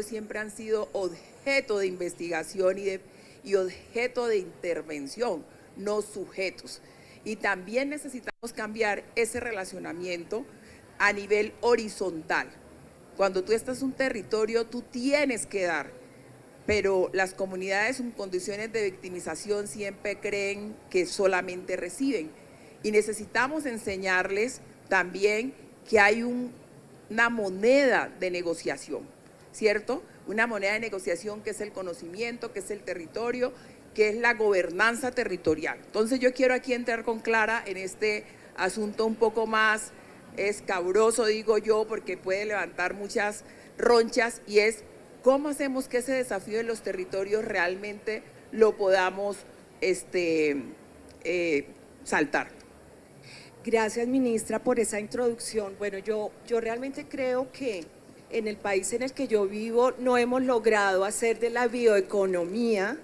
siempre han sido objeto de investigación y objeto de intervención, no sujetos. Y también necesitamos cambiar ese relacionamiento a nivel horizontal. Cuando tú estás en un territorio, tú tienes que dar, pero las comunidades en condiciones de victimización siempre creen que solamente reciben. Y necesitamos enseñarles también que hay una moneda de negociación, ¿cierto? Una moneda de negociación que es el conocimiento, que es el territorio, que es la gobernanza territorial. Entonces yo quiero aquí entrar con Clara en este asunto un poco más escabroso, digo yo, porque puede levantar muchas ronchas, y es cómo hacemos que ese desafío de los territorios realmente lo podamos saltar. Gracias, ministra, por esa introducción. Bueno, yo realmente creo que en el país en el que yo vivo no hemos logrado hacer de la bioeconomía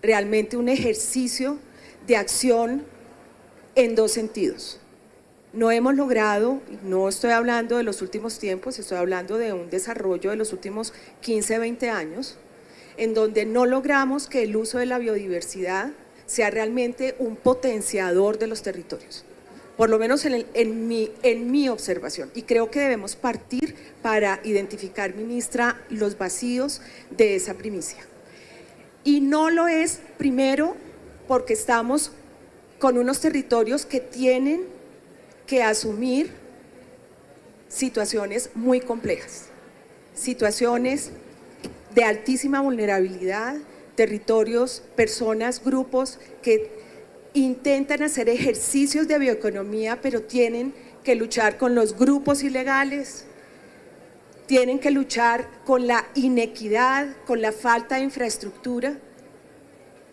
realmente un ejercicio de acción en dos sentidos. No hemos logrado, no estoy hablando de los últimos tiempos, estoy hablando de un desarrollo de los últimos 15, 20 años, en donde no logramos que el uso de la biodiversidad sea realmente un potenciador de los territorios, por lo menos en mi observación. Y creo que debemos partir para identificar, ministra, los vacíos de esa primicia. Y no lo es, primero, porque estamos con unos territorios que tienen que asumir situaciones muy complejas, situaciones de altísima vulnerabilidad, territorios, personas, grupos que intentan hacer ejercicios de bioeconomía, pero tienen que luchar con los grupos ilegales, tienen que luchar con la inequidad, con la falta de infraestructura,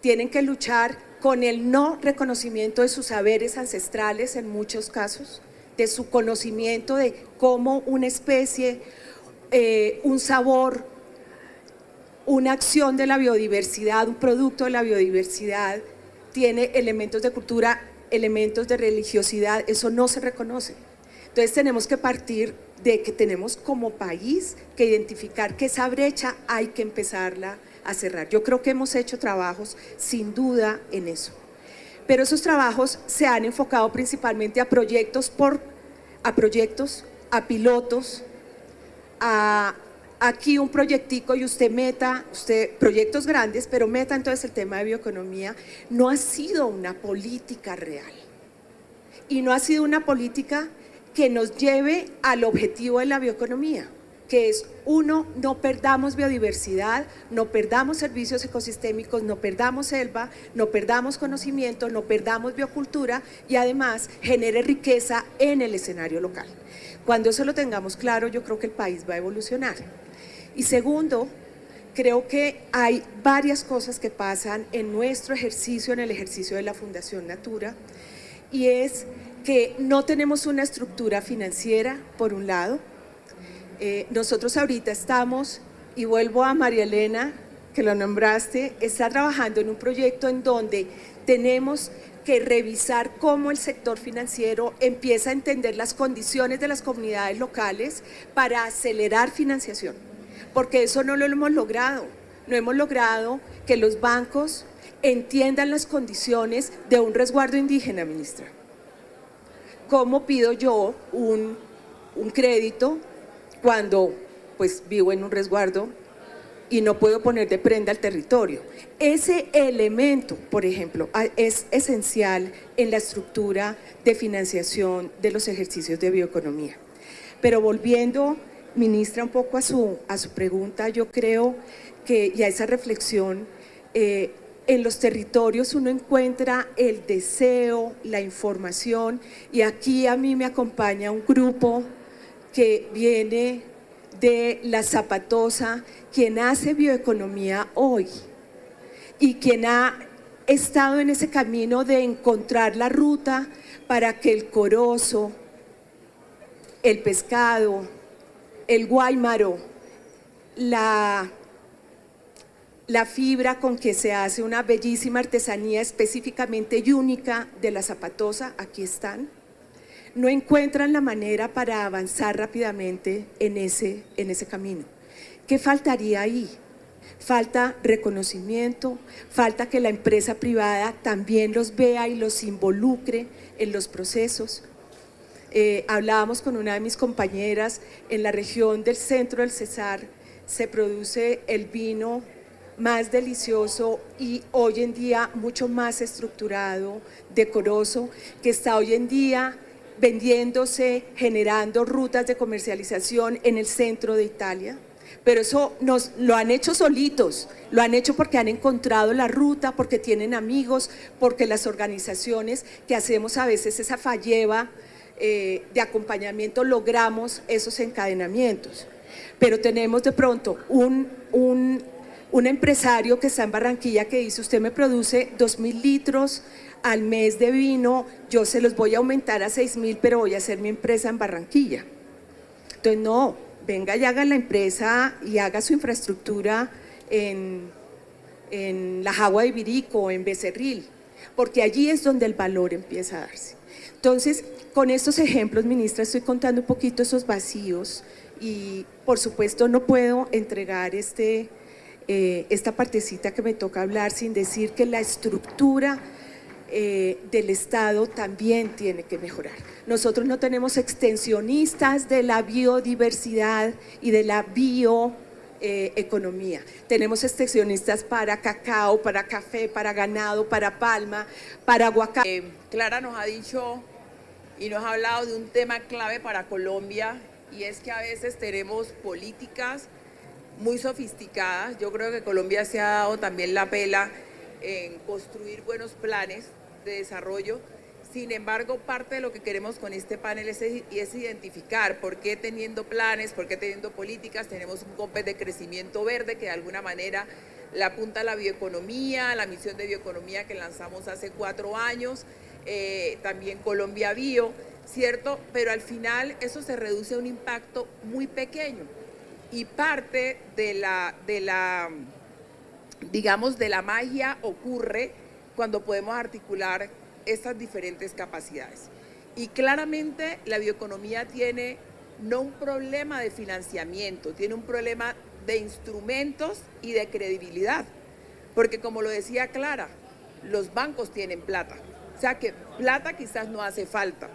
tienen que luchar con el no reconocimiento de sus saberes ancestrales en muchos casos, de su conocimiento de cómo una especie, un sabor, una acción de la biodiversidad, un producto de la biodiversidad, tiene elementos de cultura, elementos de religiosidad, eso no se reconoce. Entonces tenemos que partir de que tenemos como país que identificar que esa brecha hay que empezarla a cerrar. Yo creo que hemos hecho trabajos sin duda en eso, pero esos trabajos se han enfocado principalmente a proyectos, a pilotos, aquí un proyectico y usted proyectos grandes, pero meta entonces el tema de bioeconomía. No ha sido una política real y no ha sido una política que nos lleve al objetivo de la bioeconomía, que es, uno, no perdamos biodiversidad, no perdamos servicios ecosistémicos, no perdamos selva, no perdamos conocimiento, no perdamos biocultura y además genere riqueza en el escenario local. Cuando eso lo tengamos claro, yo creo que el país va a evolucionar. Y segundo, creo que hay varias cosas que pasan en nuestro ejercicio, en el ejercicio de la Fundación Natura, y es que no tenemos una estructura financiera, por un lado. Nosotros ahorita estamos, y vuelvo a María Elena, que lo nombraste, está trabajando en un proyecto en donde tenemos que revisar cómo el sector financiero empieza a entender las condiciones de las comunidades locales para acelerar financiación, porque eso no lo hemos logrado. No hemos logrado que los bancos entiendan las condiciones de un resguardo indígena, ministra. ¿Cómo pido yo un crédito cuando pues vivo en un resguardo y no puedo poner de prenda al territorio? Ese elemento, por ejemplo, es esencial en la estructura de financiación de los ejercicios de bioeconomía. Pero volviendo, ministra, un poco a su pregunta, yo creo que, y a esa reflexión, en los territorios uno encuentra el deseo, la información, y aquí a mí me acompaña un grupo que viene de La Zapatosa, quien hace bioeconomía hoy y quien ha estado en ese camino de encontrar la ruta para que el corozo, el pescado, el guáimaro, la fibra con que se hace una bellísima artesanía específicamente y única de La Zapatosa, aquí están, no encuentran la manera para avanzar rápidamente en ese camino. ¿Qué faltaría ahí? Falta reconocimiento, falta que la empresa privada también los vea y los involucre en los procesos. Hablábamos con una de mis compañeras, en la región del centro del Cesar se produce el vino más delicioso y hoy en día mucho más estructurado, decoroso, que está hoy en día vendiéndose, generando rutas de comercialización en el centro de Italia. Pero eso lo han hecho solitos, lo han hecho porque han encontrado la ruta, porque tienen amigos, porque las organizaciones que hacemos a veces esa falleva de acompañamiento logramos esos encadenamientos. Pero tenemos de pronto un empresario que está en Barranquilla que dice: usted me produce 2.000 litros al mes de vino, yo se los voy a aumentar a 6.000, pero voy a hacer mi empresa en Barranquilla. Entonces no, venga y haga la empresa y haga su infraestructura en La Jagua de Ibirico, en Becerril, porque allí es donde el valor empieza a darse. Entonces, con estos ejemplos, ministra, estoy contando un poquito esos vacíos y, por supuesto, no puedo entregar esta partecita que me toca hablar sin decir que la estructura del Estado también tiene que mejorar. Nosotros no tenemos extensionistas de la biodiversidad y de la bioeconomía. Tenemos extensionistas para cacao, para café, para ganado, para palma, para aguacate. Clara nos ha dicho y nos ha hablado de un tema clave para Colombia, y es que a veces tenemos políticas muy sofisticadas. Yo creo que Colombia se ha dado también la pela en construir buenos planes de desarrollo. Sin embargo, parte de lo que queremos con este panel es identificar por qué teniendo planes, por qué teniendo políticas, tenemos un COMPES de crecimiento verde que de alguna manera le apunta a la bioeconomía, la misión de bioeconomía que lanzamos hace 4 años, también Colombia Bio, ¿cierto? Pero al final eso se reduce a un impacto muy pequeño y parte de la magia ocurre cuando podemos articular estas diferentes capacidades. Y claramente la bioeconomía tiene no un problema de financiamiento, tiene un problema de instrumentos y de credibilidad, porque como lo decía Clara, los bancos tienen plata, o sea que plata quizás no hace falta.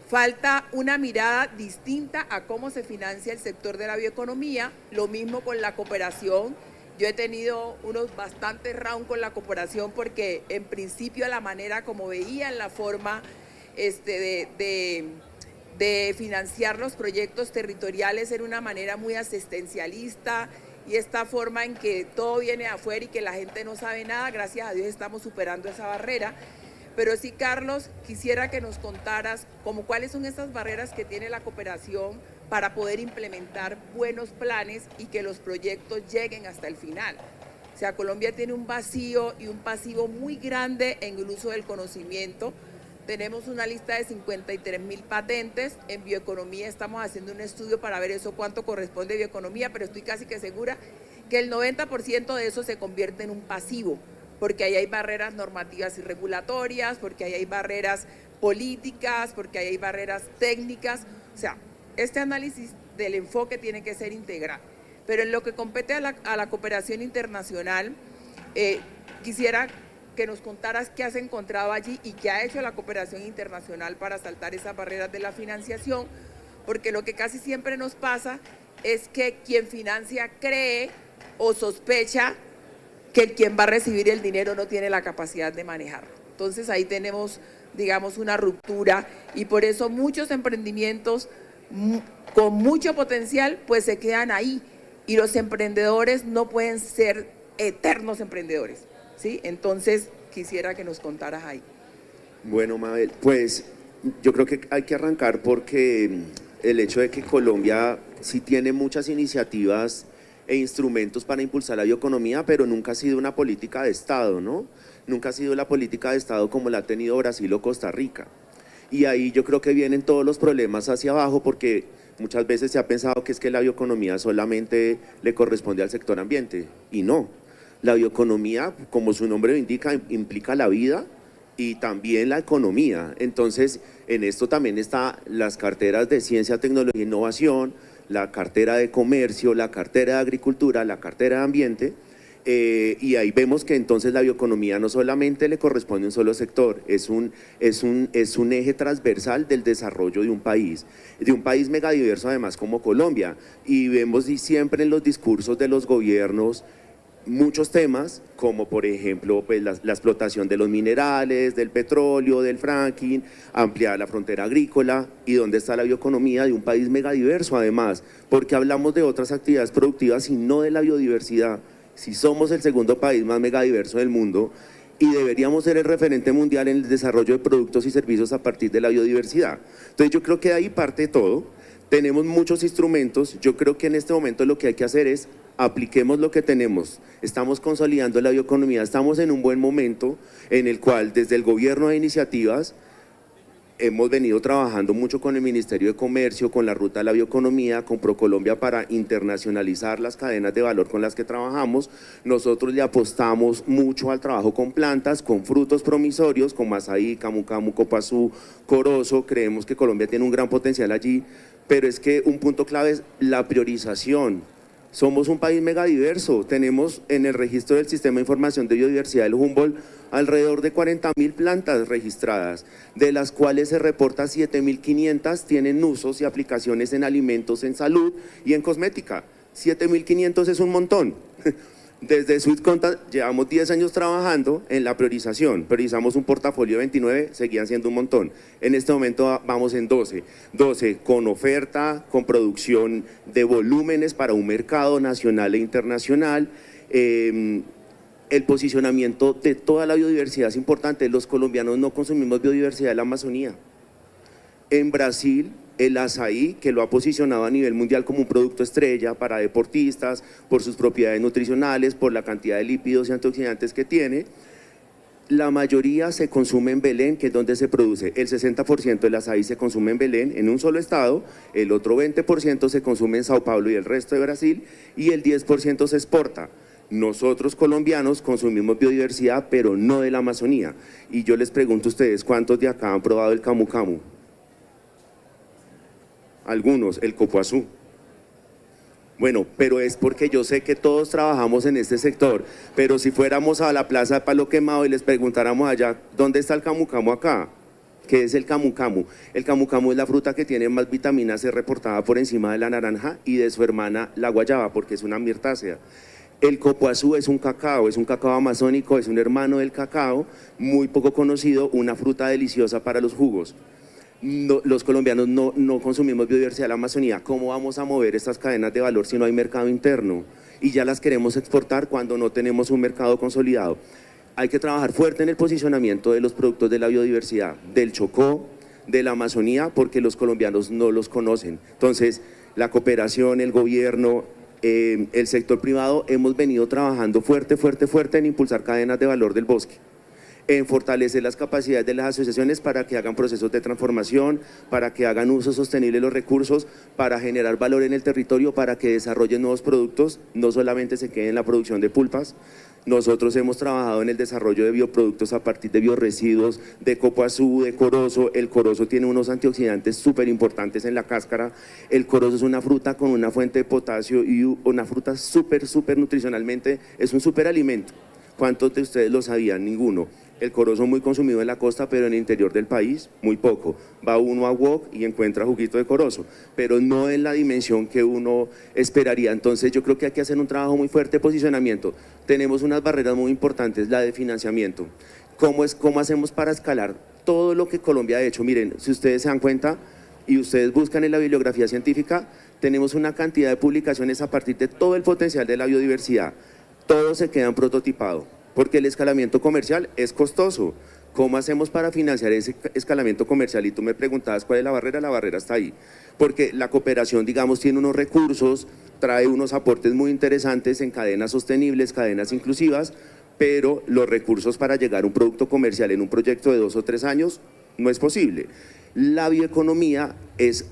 Falta una mirada distinta a cómo se financia el sector de la bioeconomía, lo mismo con la cooperación. Yo he tenido unos bastantes rounds con la cooperación porque en principio la manera como veían la forma de financiar los proyectos territoriales era una manera muy asistencialista, y esta forma en que todo viene de afuera y que la gente no sabe nada, gracias a Dios estamos superando esa barrera. Pero sí, Carlos, quisiera que nos contaras cuáles son esas barreras que tiene la cooperación para poder implementar buenos planes y que los proyectos lleguen hasta el final. O sea, Colombia tiene un vacío y un pasivo muy grande en el uso del conocimiento. Tenemos una lista de 53.000 patentes. En bioeconomía estamos haciendo un estudio para ver eso cuánto corresponde a bioeconomía, pero estoy casi que segura que el 90% de eso se convierte en un pasivo, porque ahí hay barreras normativas y regulatorias, porque ahí hay barreras políticas, porque ahí hay barreras técnicas. O sea, este análisis del enfoque tiene que ser integral. Pero en lo que compete a la cooperación internacional, quisiera que nos contaras qué has encontrado allí y qué ha hecho la cooperación internacional para saltar esas barreras de la financiación, porque lo que casi siempre nos pasa es que quien financia cree o sospecha que quien va a recibir el dinero no tiene la capacidad de manejarlo. Entonces ahí tenemos, digamos, una ruptura, y por eso muchos emprendimientos con mucho potencial pues se quedan ahí, y los emprendedores no pueden ser eternos emprendedores, ¿sí? Entonces quisiera que nos contaras ahí. Bueno, Mabel, pues yo creo que hay que arrancar porque el hecho de que Colombia sí tiene muchas iniciativas e instrumentos para impulsar la bioeconomía, pero nunca ha sido una política de Estado, ¿no? Nunca ha sido la política de Estado como la ha tenido Brasil o Costa Rica. Y ahí yo creo que vienen todos los problemas hacia abajo, porque muchas veces se ha pensado que es que la bioeconomía solamente le corresponde al sector ambiente, y no. La bioeconomía, como su nombre lo indica, implica la vida y también la economía. Entonces, en esto también están las carteras de ciencia, tecnología e innovación, la cartera de comercio, la cartera de agricultura, la cartera de ambiente, y ahí vemos que entonces la bioeconomía no solamente le corresponde a un solo sector, es un eje transversal del desarrollo de un país megadiverso además como Colombia, y vemos siempre en los discursos de los gobiernos muchos temas, como por ejemplo pues, la explotación de los minerales, del petróleo, del fracking, ampliar la frontera agrícola, y dónde está la bioeconomía de un país megadiverso además, porque hablamos de otras actividades productivas y no de la biodiversidad. Si somos el segundo país más megadiverso del mundo y deberíamos ser el referente mundial en el desarrollo de productos y servicios a partir de la biodiversidad. Entonces yo creo que de ahí parte todo, tenemos muchos instrumentos, yo creo que en este momento lo que hay que hacer es apliquemos lo que tenemos, estamos consolidando la bioeconomía, estamos en un buen momento en el cual desde el gobierno hay iniciativas. Hemos venido trabajando mucho con el Ministerio de Comercio, con la Ruta de la Bioeconomía, con ProColombia para internacionalizar las cadenas de valor con las que trabajamos. Nosotros le apostamos mucho al trabajo con plantas, con frutos promisorios, con masaí, camu camu, copazú, corozo. Creemos que Colombia tiene un gran potencial allí, pero es que un punto clave es la priorización. Somos un país megadiverso, tenemos en el registro del Sistema de Información de Biodiversidad del Humboldt alrededor de 40.000 plantas registradas, de las cuales se reporta 7.500 tienen usos y aplicaciones en alimentos, en salud y en cosmética. 7.500 es un montón. Desde Sweet Contact llevamos 10 años trabajando en la priorización, priorizamos un portafolio de 29, seguían siendo un montón. En este momento vamos en 12 con oferta, con producción de volúmenes para un mercado nacional e internacional. El posicionamiento de toda la biodiversidad es importante, los colombianos no consumimos biodiversidad de la Amazonía. En Brasil, el azaí, que lo ha posicionado a nivel mundial como un producto estrella para deportistas, por sus propiedades nutricionales, por la cantidad de lípidos y antioxidantes que tiene, la mayoría se consume en Belén, que es donde se produce. El 60% del azaí se consume en Belén, en un solo estado, el otro 20% se consume en Sao Paulo y el resto de Brasil, y el 10% se exporta. Nosotros colombianos consumimos biodiversidad, pero no de la Amazonía. Y yo les pregunto a ustedes, ¿cuántos de acá han probado el camu camu? Algunos, el copoazú. Bueno, pero es porque yo sé que todos trabajamos en este sector, pero si fuéramos a la plaza de Palo Quemado y les preguntáramos allá, ¿dónde está el camu camu acá? ¿Qué es el camu camu? El camu camu es la fruta que tiene más vitamina C reportada por encima de la naranja y de su hermana la guayaba, porque es una mirtácea. El copoazú es un cacao amazónico, es un hermano del cacao, muy poco conocido, una fruta deliciosa para los jugos. No, los colombianos no consumimos biodiversidad de la Amazonía. ¿Cómo vamos a mover estas cadenas de valor si no hay mercado interno? Y ya las queremos exportar cuando no tenemos un mercado consolidado. Hay que trabajar fuerte en el posicionamiento de los productos de la biodiversidad, del Chocó, de la Amazonía, porque los colombianos no los conocen. Entonces, la cooperación, el gobierno, el sector privado, hemos venido trabajando fuerte en impulsar cadenas de valor del bosque, en fortalecer las capacidades de las asociaciones para que hagan procesos de transformación, para que hagan uso sostenible de los recursos, para generar valor en el territorio, para que desarrollen nuevos productos, no solamente se queden en la producción de pulpas. Nosotros hemos trabajado en el desarrollo de bioproductos a partir de biorresiduos, de copoazú, de corozo. El corozo tiene unos antioxidantes súper importantes en la cáscara. El corozo es una fruta con una fuente de potasio y una fruta súper nutricionalmente, es un súper alimento. ¿Cuántos de ustedes lo sabían? Ninguno. El corozo muy consumido en la costa, pero en el interior del país, muy poco. Va uno a Wok y encuentra juguito de corozo, pero no en la dimensión que uno esperaría. Entonces yo creo que hay que hacer un trabajo muy fuerte de posicionamiento. Tenemos unas barreras muy importantes, la de financiamiento. ¿Cómo hacemos para escalar todo lo que Colombia ha hecho? Miren, si ustedes se dan cuenta y ustedes buscan en la bibliografía científica, tenemos una cantidad de publicaciones a partir de todo el potencial de la biodiversidad. Todo se queda en prototipado, porque el escalamiento comercial es costoso. ¿Cómo hacemos para financiar ese escalamiento comercial? Y tú me preguntabas cuál es la barrera está ahí. Porque la cooperación, digamos, tiene unos recursos, trae unos aportes muy interesantes en cadenas sostenibles, cadenas inclusivas, pero los recursos para llegar a un producto comercial en un proyecto de 2 o 3 años no es posible. La bioeconomía es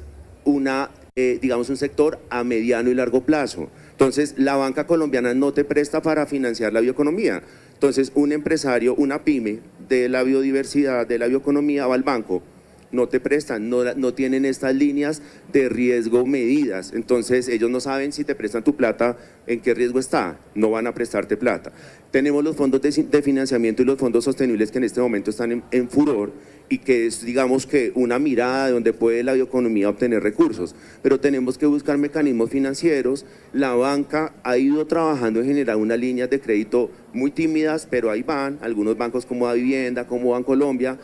digamos, un sector a mediano y largo plazo. Entonces, la banca colombiana no te presta para financiar la bioeconomía. Entonces, un empresario, una pyme de la biodiversidad, de la bioeconomía, va al banco no te prestan, no tienen estas líneas de riesgo medidas, entonces ellos no saben si te prestan tu plata, en qué riesgo está, no van a prestarte plata. Tenemos los fondos de financiamiento y los fondos sostenibles que en este momento están en furor y que es, digamos, que una mirada de donde puede la bioeconomía obtener recursos, pero tenemos que buscar mecanismos financieros. La banca ha ido trabajando en generar unas líneas de crédito muy tímidas, pero ahí van, algunos bancos como Vivienda, como Bancolombia,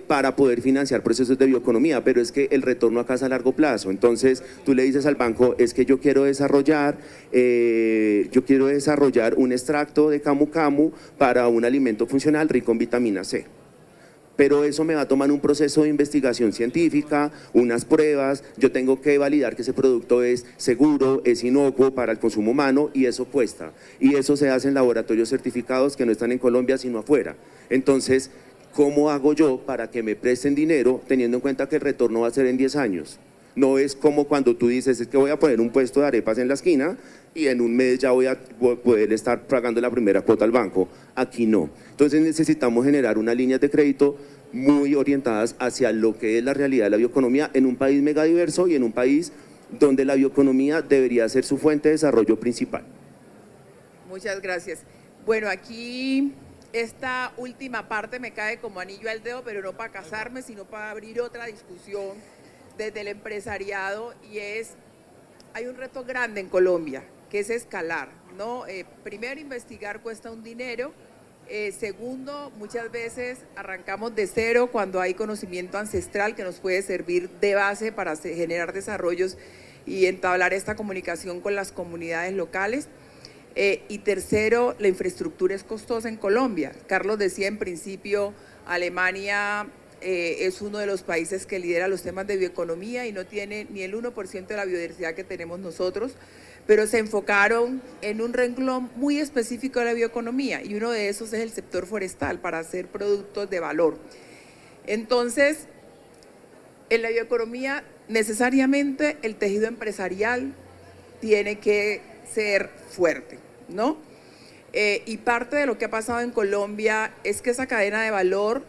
para poder financiar procesos de bioeconomía, pero es que el retorno acá es a largo plazo. Entonces tú le dices al banco, es que yo quiero desarrollar un extracto de camu camu para un alimento funcional rico en vitamina C. Pero eso me va a tomar un proceso de investigación científica, unas pruebas, yo tengo que validar que ese producto es seguro, es inocuo para el consumo humano y eso cuesta. Y eso se hace en laboratorios certificados que no están en Colombia sino afuera. Entonces, ¿cómo hago yo para que me presten dinero teniendo en cuenta que el retorno va a ser en 10 años? No es como cuando tú dices, es que voy a poner un puesto de arepas en la esquina y en un mes ya voy a poder estar pagando la primera cuota al banco. Aquí no. Entonces necesitamos generar unas líneas de crédito muy orientadas hacia lo que es la realidad de la bioeconomía en un país megadiverso y en un país donde la bioeconomía debería ser su fuente de desarrollo principal. Muchas gracias. Bueno, aquí esta última parte me cae como anillo al dedo, pero no para casarme, sino para abrir otra discusión desde el empresariado, y hay un reto grande en Colombia, que es escalar, ¿no? Primero, investigar cuesta un dinero. Segundo, muchas veces arrancamos de cero cuando hay conocimiento ancestral que nos puede servir de base para generar desarrollos y entablar esta comunicación con las comunidades locales. Y tercero, la infraestructura es costosa en Colombia. Carlos decía en principio, Alemania es uno de los países que lidera los temas de bioeconomía y no tiene ni el 1% de la biodiversidad que tenemos nosotros, pero se enfocaron en un renglón muy específico de la bioeconomía y uno de esos es el sector forestal para hacer productos de valor. Entonces, en la bioeconomía necesariamente el tejido empresarial tiene que ser fuerte, ¿no? Y parte de lo que ha pasado en Colombia es que esa cadena de valor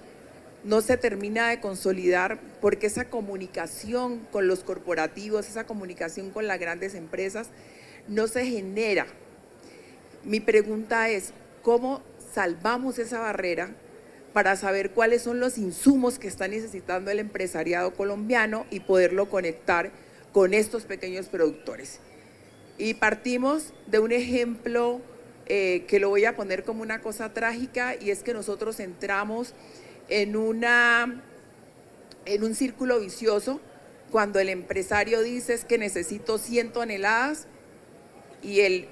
no se termina de consolidar porque esa comunicación con los corporativos, esa comunicación con las grandes empresas no se genera. Mi pregunta es, ¿cómo salvamos esa barrera para saber cuáles son los insumos que está necesitando el empresariado colombiano y poderlo conectar con estos pequeños productores? Y partimos de un ejemplo que lo voy a poner como una cosa trágica, y es que nosotros entramos en un círculo vicioso cuando el empresario dice es que necesito 100 toneladas y el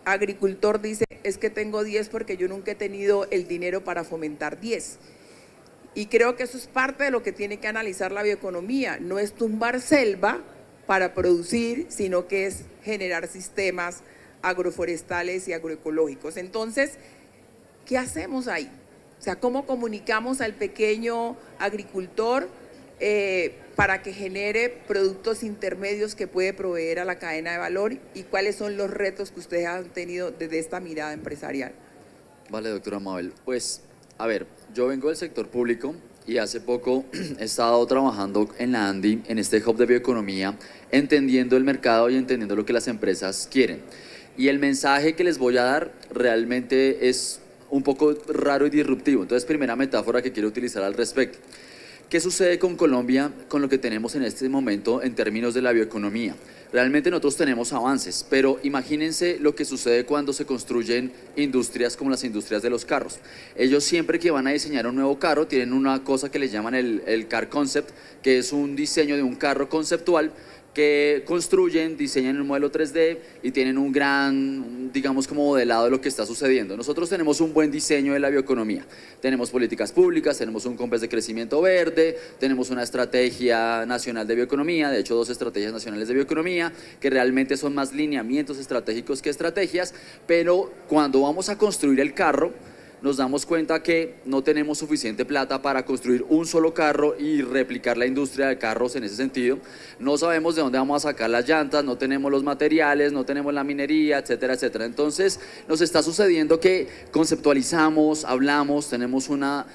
agricultor dice es que tengo 10 porque yo nunca he tenido el dinero para fomentar 10. Y creo que eso es parte de lo que tiene que analizar la bioeconomía, no es tumbar selva para producir, sino que es generar sistemas agroforestales y agroecológicos. Entonces, ¿qué hacemos ahí? O sea, ¿cómo comunicamos al pequeño agricultor para que genere productos intermedios que puede proveer a la cadena de valor? ¿Y cuáles son los retos que ustedes han tenido desde esta mirada empresarial? Vale, doctora Mabel. Pues, a ver, yo vengo del sector público y hace poco he estado trabajando en la ANDI, en este hub de bioeconomía, entendiendo el mercado y entendiendo lo que las empresas quieren. Y el mensaje que les voy a dar realmente es un poco raro y disruptivo. Entonces, primera metáfora que quiero utilizar al respecto. ¿Qué sucede con Colombia, con lo que tenemos en este momento en términos de la bioeconomía? Realmente nosotros tenemos avances, pero imagínense lo que sucede cuando se construyen industrias como las industrias de los carros. Ellos siempre que van a diseñar un nuevo carro tienen una cosa que les llaman el car concept, que es un diseño de un carro conceptual que construyen, diseñan un modelo 3D y tienen un gran, digamos, como modelado de lo que está sucediendo. Nosotros tenemos un buen diseño de la bioeconomía, tenemos políticas públicas, tenemos un COMPES de crecimiento verde, tenemos una estrategia nacional de bioeconomía, de hecho 2 estrategias nacionales de bioeconomía, que realmente son más lineamientos estratégicos que estrategias, pero cuando vamos a construir el carro, nos damos cuenta que no tenemos suficiente plata para construir un solo carro y replicar la industria de carros en ese sentido. No sabemos de dónde vamos a sacar las llantas, no tenemos los materiales, no tenemos la minería, etcétera, etcétera. Entonces, nos está sucediendo que conceptualizamos, hablamos, tenemos una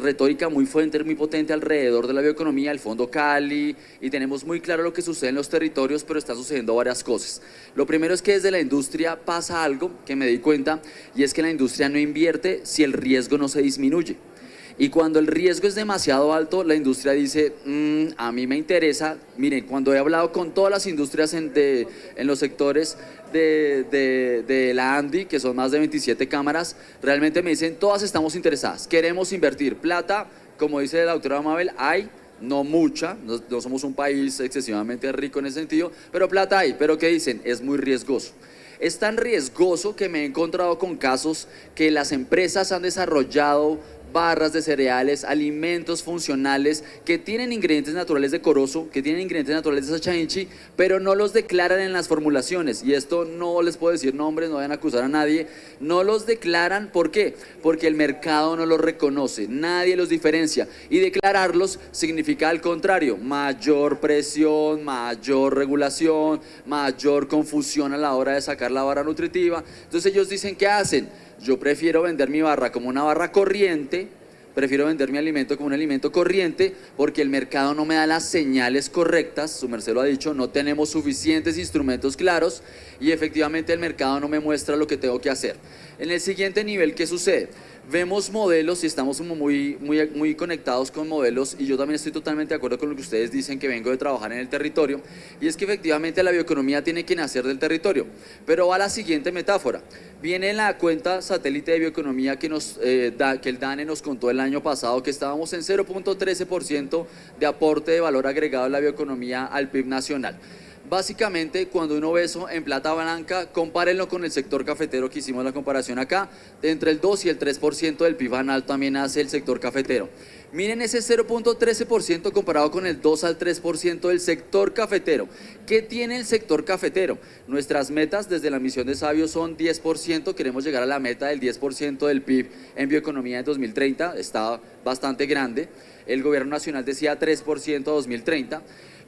retórica muy fuerte, muy potente alrededor de la bioeconomía, el Fondo Cali, y tenemos muy claro lo que sucede en los territorios, pero está sucediendo varias cosas. Lo primero es que desde la industria pasa algo que me di cuenta, y es que la industria no invierte si el riesgo no se disminuye. Y cuando el riesgo es demasiado alto, la industria dice, a mí me interesa. Miren, cuando he hablado con todas las industrias en los sectores de la ANDI, que son más de 27 cámaras, realmente me dicen, todas estamos interesadas, queremos invertir plata, como dice la doctora Mabel, hay, no mucha, no somos un país excesivamente rico en ese sentido, pero plata hay, pero ¿qué dicen? Es muy riesgoso. Es tan riesgoso que me he encontrado con casos que las empresas han desarrollado barras de cereales, alimentos funcionales que tienen ingredientes naturales de corozo, que tienen ingredientes naturales de sacha inchi, pero no los declaran en las formulaciones. Y esto no les puedo decir nombres, no vayan a acusar a nadie. No los declaran, ¿por qué? Porque el mercado no los reconoce, nadie los diferencia. Y declararlos significa al contrario, mayor presión, mayor regulación, mayor confusión a la hora de sacar la barra nutritiva. Entonces ellos dicen, ¿qué hacen? Yo prefiero vender mi barra como una barra corriente, prefiero vender mi alimento como un alimento corriente, porque el mercado no me da las señales correctas, su merced lo ha dicho, no tenemos suficientes instrumentos claros y efectivamente el mercado no me muestra lo que tengo que hacer. En el siguiente nivel, ¿qué sucede? Vemos modelos y estamos como muy conectados con modelos, y yo también estoy totalmente de acuerdo con lo que ustedes dicen, que vengo de trabajar en el territorio, y es que efectivamente la bioeconomía tiene que nacer del territorio, pero va a la siguiente metáfora. Viene la cuenta satélite de bioeconomía que el DANE nos contó el año pasado, que estábamos en 0.13% de aporte de valor agregado a la bioeconomía al PIB nacional. Básicamente, cuando uno ve eso en plata blanca, compárenlo con el sector cafetero, que hicimos la comparación acá, de entre el 2 y el 3% del PIB anual también hace el sector cafetero. Miren ese 0.13% comparado con el 2 al 3% del sector cafetero. ¿Qué tiene el sector cafetero? Nuestras metas desde la misión de Sabio son 10%, queremos llegar a la meta del 10% del PIB en bioeconomía en 2030, está bastante grande. El gobierno nacional decía 3% 2030.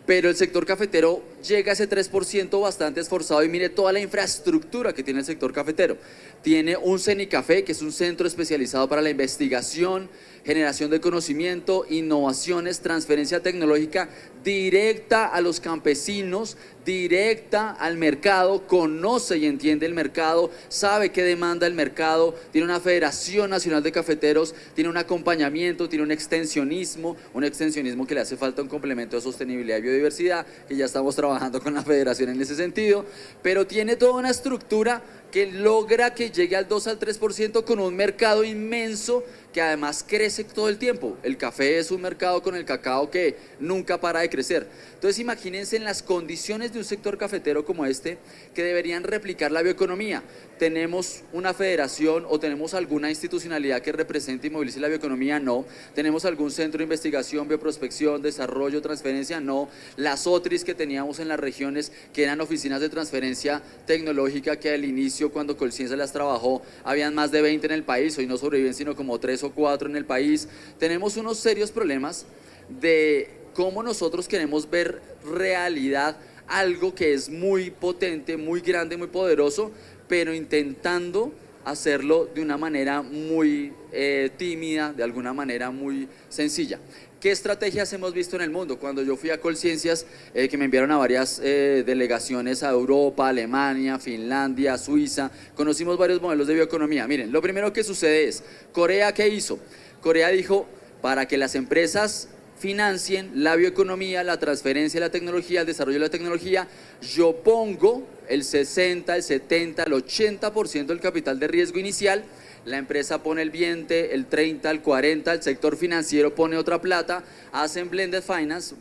Pero el sector cafetero llega a ese 3% bastante esforzado, y mire toda la infraestructura que tiene el sector cafetero. Tiene un CENICAFE, que es un centro especializado para la investigación, generación de conocimiento, innovaciones, transferencia tecnológica directa a los campesinos, directa al mercado, conoce y entiende el mercado, sabe qué demanda el mercado, tiene una Federación Nacional de Cafeteros, tiene un acompañamiento, tiene un extensionismo que le hace falta un complemento de sostenibilidad y biodiversidad, que ya estamos trabajando con la Federación en ese sentido, pero tiene toda una estructura que logra que llegue al 2 al 3% con un mercado inmenso que además crece todo el tiempo. El café es un mercado con el cacao que nunca para de crecer. Entonces imagínense en las condiciones de un sector cafetero como este, que deberían replicar la bioeconomía. ¿Tenemos una federación o tenemos alguna institucionalidad que represente y movilice la bioeconomía? No. ¿Tenemos algún centro de investigación, bioprospección, desarrollo, transferencia? No. Las OTRIs que teníamos en las regiones, que eran oficinas de transferencia tecnológica, que al inicio, cuando Colciencia las trabajó, habían más de 20 en el país, hoy no sobreviven sino como 3 o 4 en el país. Tenemos unos serios problemas de cómo nosotros queremos ver realidad algo que es muy potente, muy grande, muy poderoso, pero intentando hacerlo de una manera muy tímida, de alguna manera muy sencilla. ¿Qué estrategias hemos visto en el mundo? Cuando yo fui a Colciencias, que me enviaron a varias delegaciones a Europa, Alemania, Finlandia, Suiza, conocimos varios modelos de bioeconomía. Miren, lo primero que sucede es, Corea, ¿qué hizo? Corea dijo, para que las empresas financien la bioeconomía, la transferencia de la tecnología, el desarrollo de la tecnología, yo pongo el 60, el 70, el 80% del capital de riesgo inicial, la empresa pone el 20, el 30, el 40, el sector financiero pone otra plata, hacen blended finance,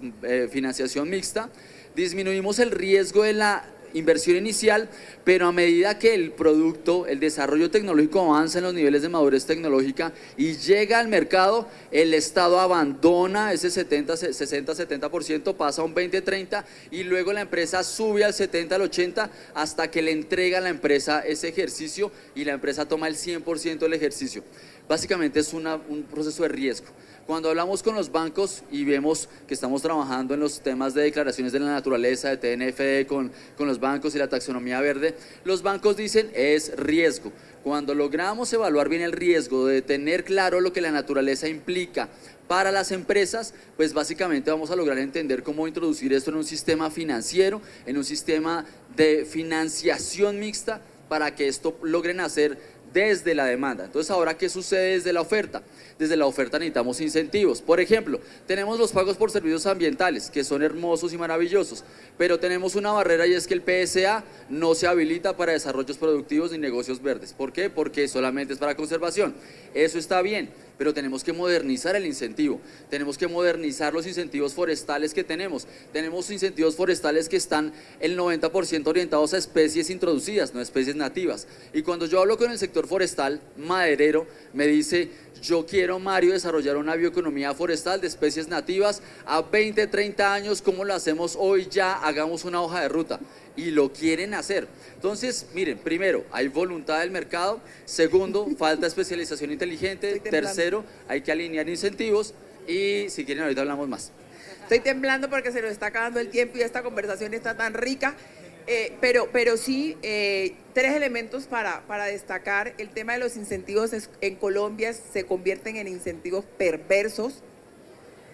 financiación mixta, disminuimos el riesgo de la inversión inicial, pero a medida que el producto, el desarrollo tecnológico avanza en los niveles de madurez tecnológica y llega al mercado, el Estado abandona ese 60-70%, pasa a un 20-30% y luego la empresa sube al 70, al 80% hasta que le entrega a la empresa ese ejercicio y la empresa toma el 100% del ejercicio. Básicamente es un proceso de riesgo. Cuando hablamos con los bancos y vemos que estamos trabajando en los temas de declaraciones de la naturaleza, de TNFD con los bancos y la taxonomía verde, los bancos dicen es riesgo. Cuando logramos evaluar bien el riesgo de tener claro lo que la naturaleza implica para las empresas, pues básicamente vamos a lograr entender cómo introducir esto en un sistema financiero, en un sistema de financiación mixta para que esto logren hacer desde la demanda. Entonces, ahora, ¿qué sucede desde la oferta? Desde la oferta necesitamos incentivos. Por ejemplo, tenemos los pagos por servicios ambientales, que son hermosos y maravillosos, pero tenemos una barrera y es que el PSA no se habilita para desarrollos productivos ni negocios verdes. ¿Por qué? Porque solamente es para conservación. Eso está bien, pero tenemos que modernizar el incentivo, tenemos que modernizar los incentivos forestales que tenemos. Tenemos incentivos forestales que están el 90% orientados a especies introducidas, no a especies nativas. Y cuando yo hablo con el sector forestal, maderero, me dice: yo quiero, Mario, desarrollar una bioeconomía forestal de especies nativas a 20, 30 años, como lo hacemos hoy ya, hagamos una hoja de ruta. Y lo quieren hacer. Entonces, miren, primero, hay voluntad del mercado. Segundo, falta especialización inteligente. Tercero, hay que alinear incentivos. Y si quieren, ahorita hablamos más. Estoy temblando porque se nos está acabando el tiempo y esta conversación está tan rica. Pero sí, tres elementos para destacar. El tema de los incentivos en Colombia se convierten en incentivos perversos.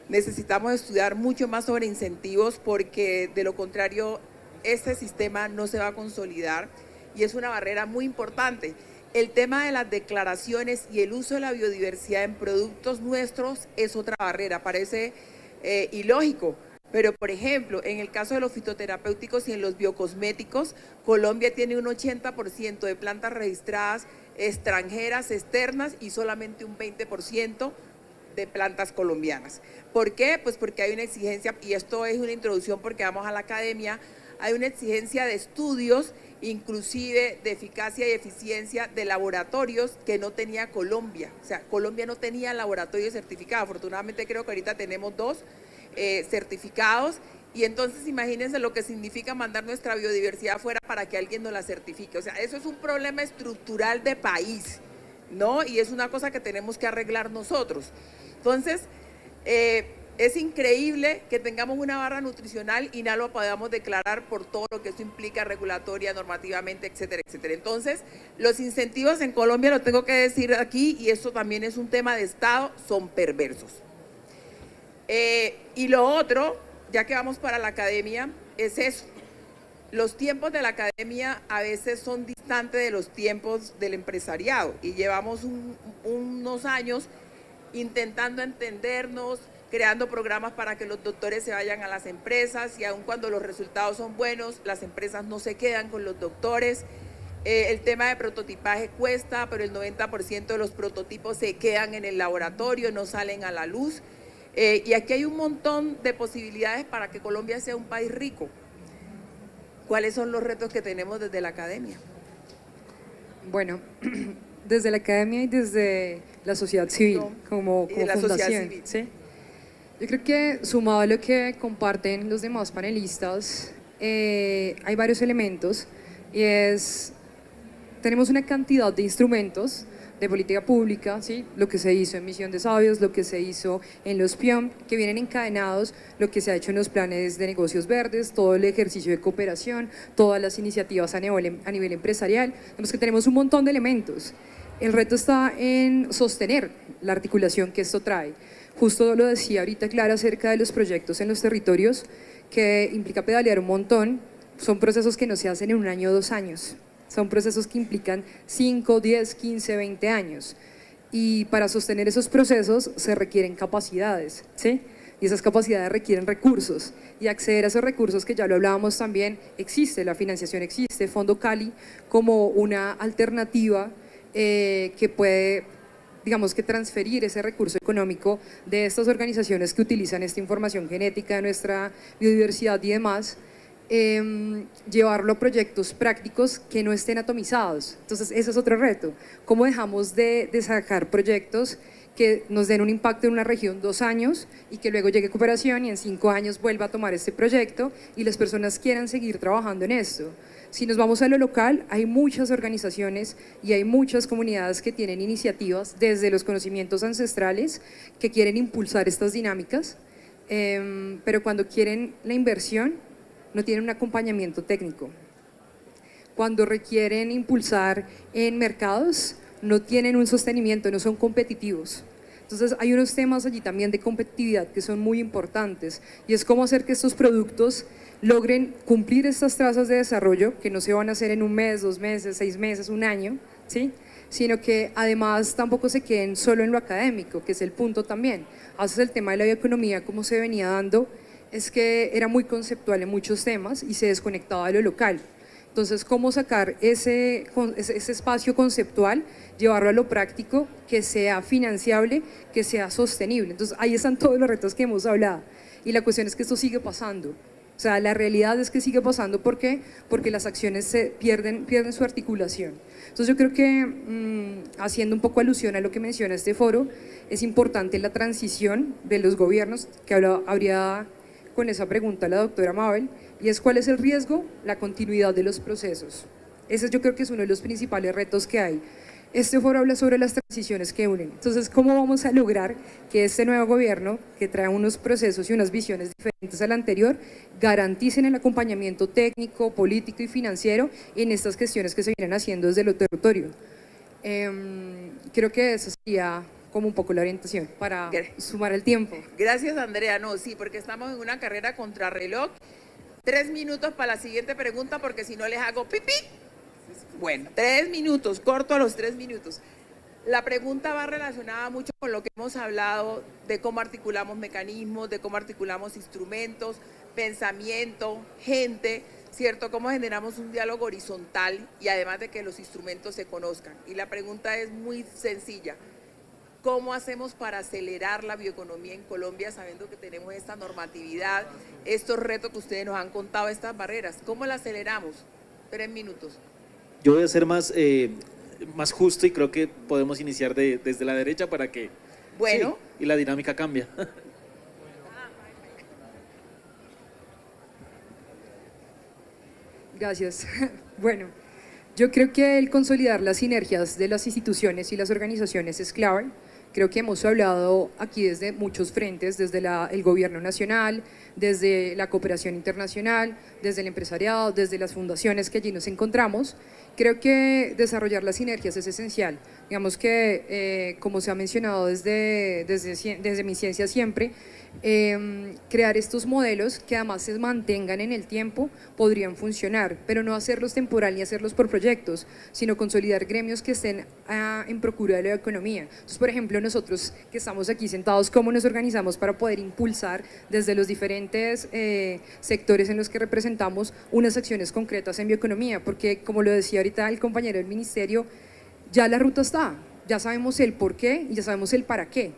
Necesitamos estudiar mucho más sobre incentivos porque de lo contrario este sistema no se va a consolidar y es una barrera muy importante. El tema de las declaraciones y el uso de la biodiversidad en productos nuestros es otra barrera, parece ilógico. Pero, por ejemplo, en el caso de los fitoterapéuticos y en los biocosméticos, Colombia tiene un 80% de plantas registradas extranjeras, externas, y solamente un 20% de plantas colombianas. ¿Por qué? Pues porque hay una exigencia, y esto es una introducción porque vamos a la academia, hay una exigencia de estudios, inclusive de eficacia y eficiencia de laboratorios que no tenía Colombia. O sea, Colombia no tenía laboratorio certificado. Afortunadamente creo que ahorita tenemos 2 certificados, y entonces imagínense lo que significa mandar nuestra biodiversidad afuera para que alguien nos la certifique. O sea, eso es un problema estructural de país, ¿no? Y es una cosa que tenemos que arreglar nosotros. Entonces, es increíble que tengamos una barra nutricional y no lo podamos declarar por todo lo que esto implica regulatoria, normativamente, etcétera, etcétera. Entonces, los incentivos en Colombia, lo tengo que decir aquí, y esto también es un tema de Estado, son perversos. Y lo otro, ya que vamos para la academia, es eso. Los tiempos de la academia a veces son distantes de los tiempos del empresariado y llevamos unos años intentando entendernos, creando programas para que los doctores se vayan a las empresas, y aun cuando los resultados son buenos, las empresas no se quedan con los doctores. El tema de prototipaje cuesta, pero el 90% de los prototipos se quedan en el laboratorio, no salen a la luz. Y aquí hay un montón de posibilidades para que Colombia sea un país rico. ¿Cuáles son los retos que tenemos desde la academia? Bueno, desde la academia y desde la sociedad civil, como la fundación, sociedad civil. ¿sí? Yo creo que sumado a lo que comparten los demás panelistas, hay varios elementos, y tenemos una cantidad de instrumentos de política pública, ¿sí? Lo que se hizo en Misión de Sabios, lo que se hizo en los PIOM, que vienen encadenados, lo que se ha hecho en los planes de negocios verdes, todo el ejercicio de cooperación, todas las iniciativas a nivel empresarial. Vemos que tenemos un montón de elementos. El reto está en sostener la articulación que esto trae. Justo lo decía ahorita Clara acerca de los proyectos en los territorios, que implica pedalear un montón. Son procesos que no se hacen en 1 año o 2 años. Son procesos que implican 5, 10, 15, 20 años. Y para sostener esos procesos se requieren capacidades, ¿sí? Y esas capacidades requieren recursos. Y acceder a esos recursos, que ya lo hablábamos también, existe, la financiación existe, Fondo Cali como una alternativa que puede, digamos, que transferir ese recurso económico de estas organizaciones que utilizan esta información genética de nuestra biodiversidad y demás, llevarlo a proyectos prácticos que no estén atomizados. Entonces ese es otro reto. ¿Cómo dejamos de sacar proyectos que nos den un impacto en una región 2 años y que luego llegue cooperación y en 5 años vuelva a tomar este proyecto y las personas quieran seguir trabajando en esto? Si nos vamos a lo local, hay muchas organizaciones y hay muchas comunidades que tienen iniciativas desde los conocimientos ancestrales que quieren impulsar estas dinámicas, pero cuando quieren la inversión no tienen un acompañamiento técnico. Cuando requieren impulsar en mercados no tienen un sostenimiento, no son competitivos. Entonces hay unos temas allí también de competitividad que son muy importantes y es cómo hacer que estos productos logren cumplir estas trazas de desarrollo que no se van a hacer en un mes, 2 meses, 6 meses, un año, ¿sí? Sino que además tampoco se queden solo en lo académico, que es el punto también. A veces el tema de la bioeconomía, como se venía dando, es que era muy conceptual en muchos temas y se desconectaba de lo local. Entonces, ¿cómo sacar ese espacio conceptual, llevarlo a lo práctico, que sea financiable, que sea sostenible? Entonces, ahí están todos los retos que hemos hablado. Y la cuestión es que esto sigue pasando. O sea, la realidad es que sigue pasando. ¿Por qué? Porque las acciones se pierden su articulación. Entonces, yo creo que, haciendo un poco alusión a lo que menciona este foro, es importante la transición de los gobiernos, que habría con esa pregunta la doctora Mabel, y es cuál es el riesgo, la continuidad de los procesos. Ese yo creo que es uno de los principales retos que hay. Este foro habla sobre las transiciones que unen. Entonces, ¿cómo vamos a lograr que este nuevo gobierno, que trae unos procesos y unas visiones diferentes al anterior, garanticen el acompañamiento técnico, político y financiero en estas gestiones que se vienen haciendo desde el territorio? Creo que esa sería como un poco la orientación para sumar el tiempo. Gracias, Andrea. No, sí, porque estamos en una carrera contrarreloj. 3 minutos para la siguiente pregunta, porque si no les hago pipí. Bueno, 3 minutos, corto a los 3 minutos. La pregunta va relacionada mucho con lo que hemos hablado de cómo articulamos mecanismos, de cómo articulamos instrumentos, pensamiento, gente, ¿cierto? Cómo generamos un diálogo horizontal y además de que los instrumentos se conozcan. Y la pregunta es muy sencilla. ¿Cómo hacemos para acelerar la bioeconomía en Colombia sabiendo que tenemos esta normatividad, estos retos que ustedes nos han contado, estas barreras? ¿Cómo la aceleramos? 3 minutos. Yo voy a ser más justo y creo que podemos iniciar desde la derecha para que… Bueno. Sí, y la dinámica cambia. Gracias. Bueno, yo creo que el consolidar las sinergias de las instituciones y las organizaciones es clave. Creo que hemos hablado aquí desde muchos frentes, desde el gobierno nacional, desde la cooperación internacional, desde el empresariado, desde las fundaciones que allí nos encontramos. Creo que desarrollar las sinergias es esencial. Digamos que, como se ha mencionado desde mi ciencia siempre, crear estos modelos que además se mantengan en el tiempo podrían funcionar, pero no hacerlos temporal ni hacerlos por proyectos, sino consolidar gremios que estén en procura de la economía. Entonces, por ejemplo, nosotros que estamos aquí sentados, ¿cómo nos organizamos para poder impulsar desde los diferentes sectores en los que representamos unas acciones concretas en bioeconomía? Porque, como lo decía ahorita el compañero del ministerio, ya la ruta está, ya sabemos el por qué y ya sabemos el para qué.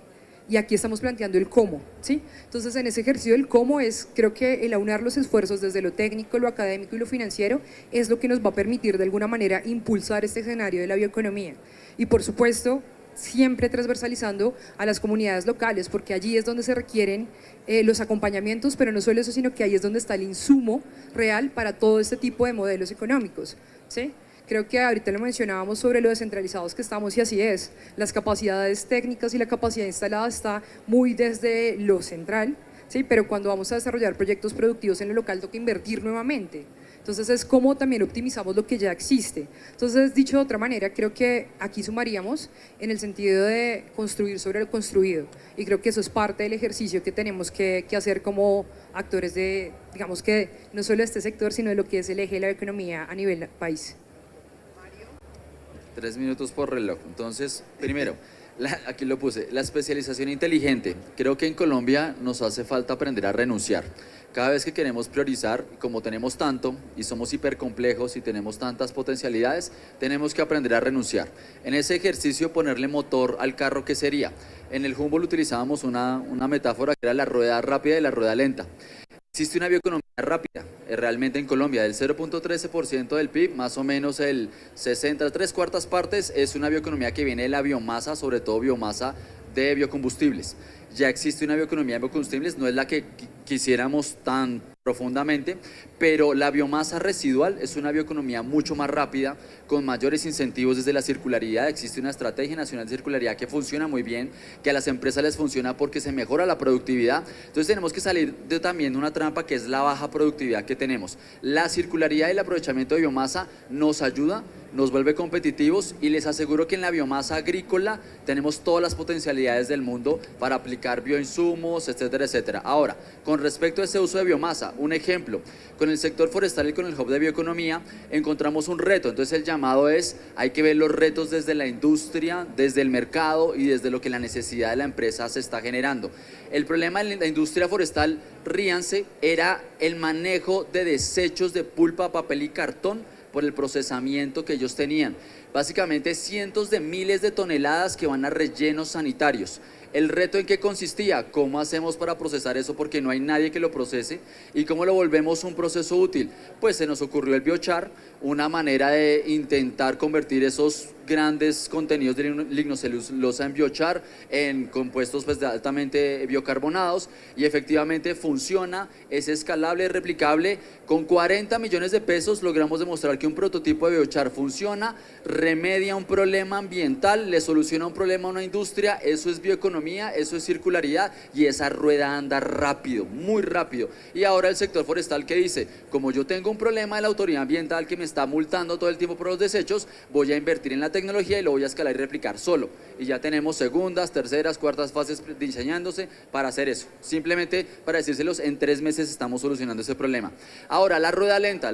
Y aquí estamos planteando el cómo, ¿sí? Entonces, en ese ejercicio del cómo creo que el aunar los esfuerzos desde lo técnico, lo académico y lo financiero es lo que nos va a permitir de alguna manera impulsar este escenario de la bioeconomía. Y por supuesto, siempre transversalizando a las comunidades locales, porque allí es donde se requieren los acompañamientos, pero no solo eso, sino que ahí es donde está el insumo real para todo este tipo de modelos económicos, ¿sí? Creo que ahorita lo mencionábamos sobre lo descentralizados que estamos y así es. Las capacidades técnicas y la capacidad instalada está muy desde lo central, ¿sí? Pero cuando vamos a desarrollar proyectos productivos en lo local toca invertir nuevamente. Entonces es como también optimizamos lo que ya existe. Entonces, dicho de otra manera, creo que aquí sumaríamos en el sentido de construir sobre lo construido. Y creo que eso es parte del ejercicio que tenemos que hacer como actores de, digamos que no solo de este sector, sino de lo que es el eje de la economía a nivel país. 3 minutos por reloj. Entonces, primero, aquí lo puse, la especialización inteligente. Creo que en Colombia nos hace falta aprender a renunciar. Cada vez que queremos priorizar, como tenemos tanto y somos hipercomplejos y tenemos tantas potencialidades, tenemos que aprender a renunciar. En ese ejercicio, ponerle motor al carro, ¿qué sería? En el Humboldt utilizábamos una metáfora que era la rueda rápida y la rueda lenta. Existe una bioeconomía rápida, realmente en Colombia, del 0.13% del PIB, más o menos el 60, 3/4 partes, es una bioeconomía que viene de la biomasa, sobre todo biomasa de biocombustibles. Ya existe una bioeconomía de biocombustibles, no es la que quisiéramos tan profundamente, pero la biomasa residual es una bioeconomía mucho más rápida, con mayores incentivos desde la circularidad. Existe una estrategia nacional de circularidad que funciona muy bien, que a las empresas les funciona porque se mejora la productividad. Entonces tenemos que salir de también una trampa que es la baja productividad que tenemos. La circularidad y el aprovechamiento de biomasa nos ayuda, nos vuelve competitivos, y les aseguro que en la biomasa agrícola tenemos todas las potencialidades del mundo para aplicar bioinsumos, etcétera, etcétera. Ahora, con respecto a ese uso de biomasa, un ejemplo, con el sector forestal y con el Hub de Bioeconomía encontramos un reto. Entonces el llamado es, hay que ver los retos desde la industria, desde el mercado y desde lo que la necesidad de la empresa se está generando. El problema en la industria forestal, ríanse, era el manejo de desechos de pulpa, papel y cartón por el procesamiento que ellos tenían. Básicamente cientos de miles de toneladas que van a rellenos sanitarios. ¿El reto en qué consistía? ¿Cómo hacemos para procesar eso? Porque no hay nadie que lo procese. ¿Y cómo lo volvemos un proceso útil? Pues se nos ocurrió el biochar, una manera de intentar convertir esos grandes contenidos de lignocelulosa en biochar, en compuestos pues altamente biocarbonados, y efectivamente funciona, es escalable, es replicable. Con 40 millones de pesos logramos demostrar que un prototipo de biochar funciona, remedia un problema ambiental, le soluciona un problema a una industria. Eso es bioeconomía, eso es circularidad, y esa rueda anda rápido, muy rápido. Y ahora el sector forestal, que dice, como yo tengo un problema de la autoridad ambiental que me está multando todo el tiempo por los desechos, voy a invertir en la tecnología y lo voy a escalar y replicar solo. Y ya tenemos segundas, terceras, cuartas fases diseñándose para hacer eso. Simplemente para decírselos, en 3 meses estamos solucionando ese problema. Ahora, la rueda lenta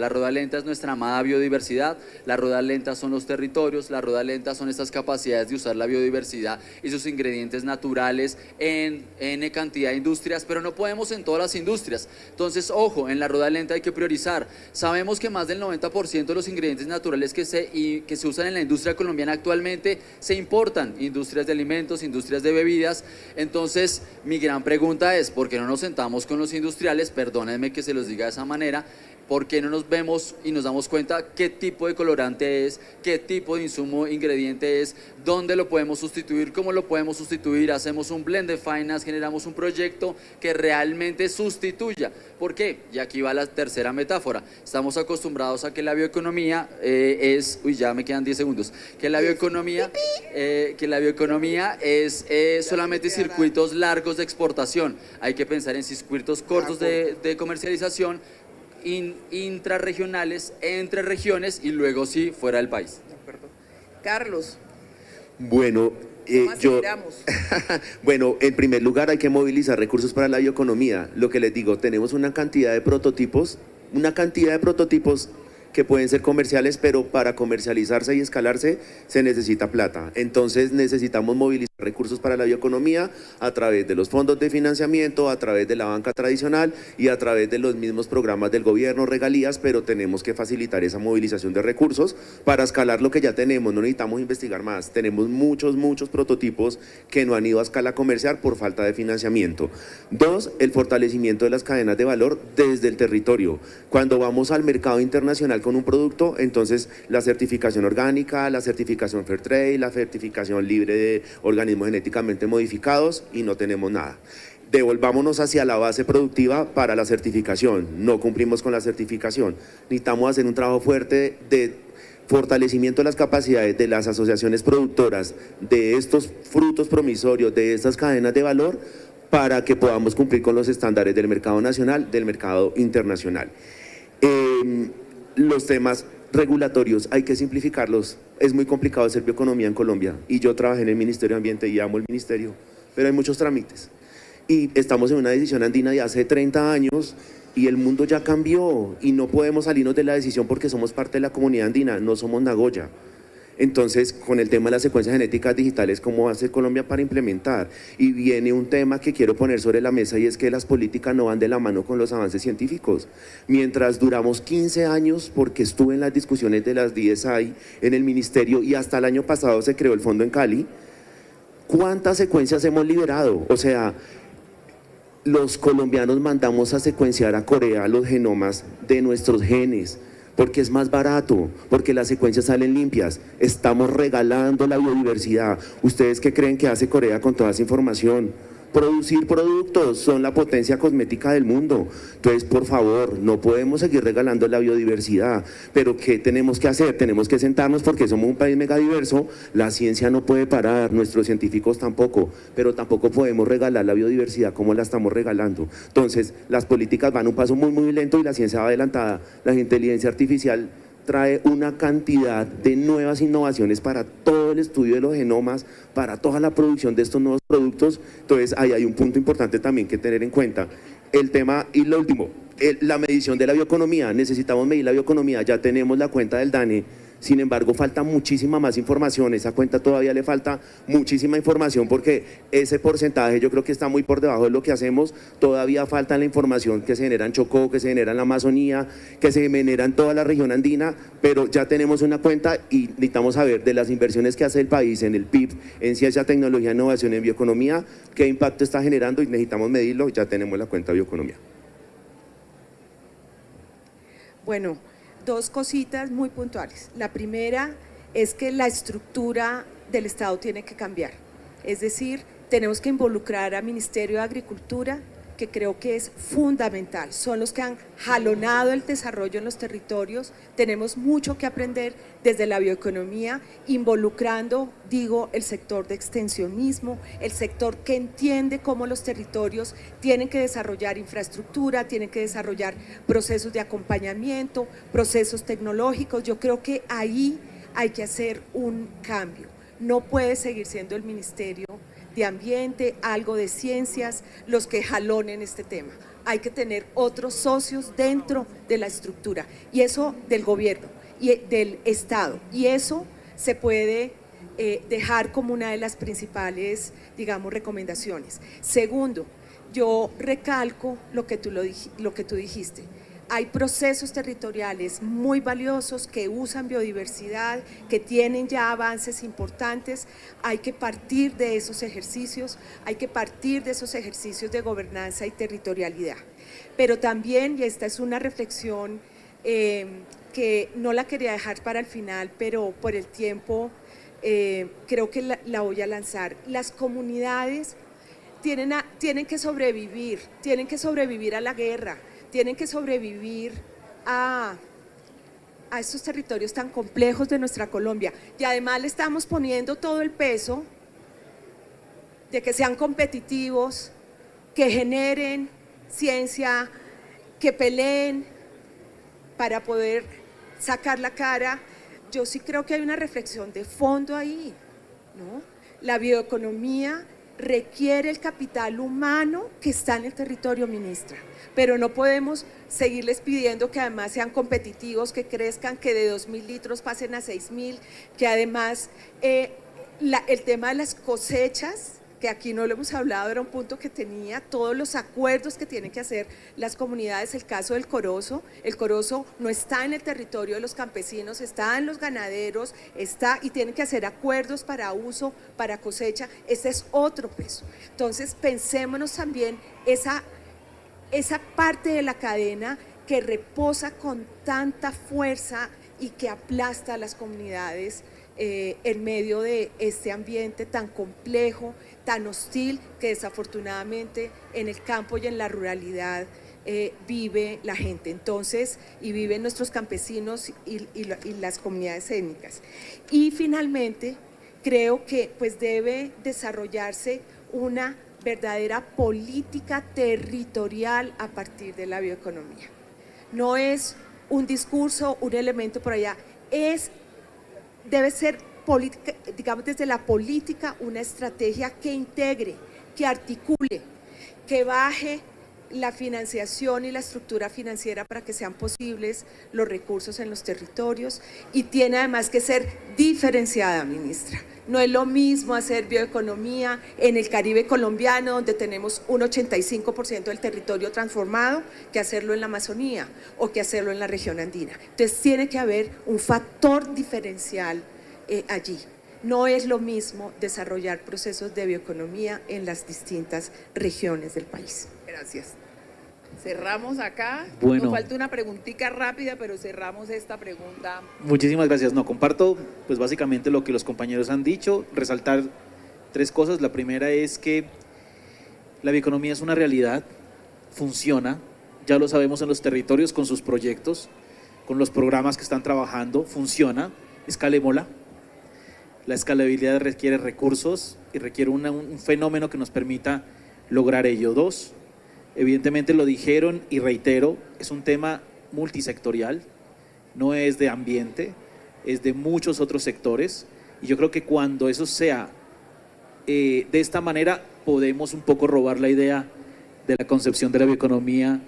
es nuestra amada biodiversidad. La rueda lenta son los territorios, la rueda lenta son estas capacidades de usar la biodiversidad y sus ingredientes naturales en N cantidad de industrias, pero no podemos en todas las industrias. Entonces, ojo, en la rueda lenta hay que priorizar. Sabemos que más del 90% de los ingredientes naturales que se usan en la industria colombiana actualmente se importan, industrias de alimentos, industrias de bebidas. Entonces, mi gran pregunta es, ¿por qué no nos sentamos con los industriales? Perdónenme que se los diga de esa manera. ¿Por qué no nos vemos y nos damos cuenta qué tipo de colorante es, qué tipo de insumo, ingrediente es, dónde lo podemos sustituir, cómo lo podemos sustituir? Hacemos un blend de finance, generamos un proyecto que realmente sustituya. ¿Por qué? Y aquí va la tercera metáfora. Estamos acostumbrados a que la bioeconomía ya me quedan 10 segundos, que la bioeconomía es solamente circuitos largos de exportación. Hay que pensar en circuitos cortos de comercialización, intrarregionales, entre regiones y luego sí fuera del país. Carlos, Bueno, ¿cómo aceleramos? bueno, en primer lugar hay que movilizar recursos para la bioeconomía. Lo que les digo, tenemos una cantidad de prototipos que pueden ser comerciales, pero para comercializarse y escalarse se necesita plata. Entonces necesitamos movilizar recursos para la bioeconomía a través de los fondos de financiamiento, a través de la banca tradicional y a través de los mismos programas del gobierno, regalías, pero tenemos que facilitar esa movilización de recursos para escalar lo que ya tenemos. No necesitamos investigar más. Tenemos muchos prototipos que no han ido a escala comercial por falta de financiamiento. 2, el fortalecimiento de las cadenas de valor desde el territorio. Cuando vamos al mercado internacional con un producto, entonces la certificación orgánica, la certificación Fairtrade, la certificación libre de organismos genéticamente modificados, y no tenemos nada. Devolvámonos hacia la base productiva para la certificación. No cumplimos con la certificación. Necesitamos hacer un trabajo fuerte de fortalecimiento de las capacidades de las asociaciones productoras de estos frutos promisorios, de estas cadenas de valor, para que podamos cumplir con los estándares del mercado nacional, del mercado internacional. Los temas regulatorios hay que simplificarlos. Es muy complicado hacer bioeconomía en Colombia, y yo trabajé en el Ministerio de Ambiente y amo el ministerio, pero hay muchos trámites. Y estamos en una decisión andina de hace 30 años y el mundo ya cambió y no podemos salirnos de la decisión porque somos parte de la comunidad andina, no somos Nagoya. Entonces, con el tema de las secuencias genéticas digitales, ¿cómo va a hacer Colombia para implementar? Y viene un tema que quiero poner sobre la mesa, y es que las políticas no van de la mano con los avances científicos. Mientras duramos 15 años, porque estuve en las discusiones de las DSI en el ministerio, y hasta el año pasado se creó el fondo en Cali, ¿cuántas secuencias hemos liberado? O sea, los colombianos mandamos a secuenciar a Corea los genomas de nuestros genes, porque es más barato, porque las secuencias salen limpias. Estamos regalando la biodiversidad. ¿Ustedes qué creen que hace Corea con toda esa información? producir productos, son la potencia cosmética del mundo. Entonces, por favor, no podemos seguir regalando la biodiversidad. Pero ¿qué tenemos que hacer? Tenemos que sentarnos porque somos un país megadiverso, la ciencia no puede parar, nuestros científicos tampoco, pero tampoco podemos regalar la biodiversidad como la estamos regalando. Entonces, las políticas van un paso muy, muy lento y la ciencia va adelantada. La inteligencia artificial trae una cantidad de nuevas innovaciones para todo el estudio de los genomas, para toda la producción de estos nuevos productos. Entonces ahí hay un punto importante también que tener en cuenta. El tema, y lo último, la medición de la bioeconomía. Necesitamos medir la bioeconomía, ya tenemos la cuenta del DANE, sin embargo falta muchísima más información, esa cuenta todavía le falta muchísima información porque ese porcentaje yo creo que está muy por debajo de lo que hacemos, todavía falta la información que se genera en Chocó, que se genera en la Amazonía, que se genera en toda la región andina, pero ya tenemos una cuenta y necesitamos saber de las inversiones que hace el país en el PIB, en ciencia, tecnología, innovación, en bioeconomía, qué impacto está generando y necesitamos medirlo, ya tenemos la cuenta de bioeconomía. Bueno, dos cositas muy puntuales. La primera es que la estructura del Estado tiene que cambiar. Es decir, tenemos que involucrar al Ministerio de Agricultura, que creo que es fundamental. Son los que han jalonado el desarrollo en los territorios. Tenemos mucho que aprender desde la bioeconomía, involucrando, digo, el sector de extensionismo, el sector que entiende cómo los territorios tienen que desarrollar infraestructura, tienen que desarrollar procesos de acompañamiento, procesos tecnológicos. Yo creo que ahí hay que hacer un cambio. No puede seguir siendo el Ministerio de Ambiente, algo de Ciencias, los que jalonen este tema. Hay que tener otros socios dentro de la estructura, y eso del gobierno y del Estado, y eso se puede dejar como una de las principales, digamos, recomendaciones. Segundo, yo recalco lo que tú dijiste. Hay procesos territoriales muy valiosos que usan biodiversidad, que tienen ya avances importantes. Hay que partir de esos ejercicios, hay que partir de esos ejercicios de gobernanza y territorialidad. Pero también, y esta es una reflexión que no la quería dejar para el final, pero por el tiempo creo que la voy a lanzar. Las comunidades tienen que sobrevivir a la guerra, tienen que sobrevivir a estos territorios tan complejos de nuestra Colombia. Y además le estamos poniendo todo el peso de que sean competitivos, que generen ciencia, que peleen para poder sacar la cara. Yo sí creo que hay una reflexión de fondo ahí, ¿no? La bioeconomía requiere el capital humano que está en el territorio, ministra, pero no podemos seguirles pidiendo que además sean competitivos, que crezcan, que de 2.000 litros pasen a 6.000, que además el tema de las cosechas, que aquí no lo hemos hablado, era un punto que tenía, todos los acuerdos que tienen que hacer las comunidades. El caso del Corozo, el Corozo no está en el territorio de los campesinos, está en los ganaderos, y tienen que hacer acuerdos para uso, para cosecha. Ese es otro peso. Entonces pensémonos también esa parte de la cadena que reposa con tanta fuerza y que aplasta a las comunidades en medio de este ambiente tan complejo, tan hostil, que desafortunadamente en el campo y en la ruralidad vive la gente. Entonces, y viven nuestros campesinos y las comunidades étnicas. Y finalmente, creo que pues debe desarrollarse una verdadera política territorial a partir de la bioeconomía. No es un discurso, un elemento por allá, debe ser política, digamos desde la política, una estrategia que integre, que articule, que baje la financiación y la estructura financiera para que sean posibles los recursos en los territorios, y tiene además que ser diferenciada, ministra. No es lo mismo hacer bioeconomía en el Caribe colombiano, donde tenemos un 85% del territorio transformado, que hacerlo en la Amazonía o que hacerlo en la región andina. Entonces tiene que haber un factor diferencial allí. No es lo mismo desarrollar procesos de bioeconomía en las distintas regiones del país. Gracias. Cerramos acá. Bueno. Nos falta una preguntita rápida, pero cerramos esta pregunta. Muchísimas gracias. No, comparto pues básicamente lo que los compañeros han dicho, resaltar tres cosas. La primera es que La bioeconomía es una realidad, funciona, ya lo sabemos en los territorios con sus proyectos, con los programas que están trabajando, funciona, escalémosla. La escalabilidad requiere recursos y requiere un fenómeno que nos permita lograr ello. Dos, evidentemente lo dijeron y reitero, es un tema multisectorial, no es de ambiente, es de muchos otros sectores, y yo creo que cuando eso sea de esta manera podemos un poco robar la idea de la concepción de la bioeconomía,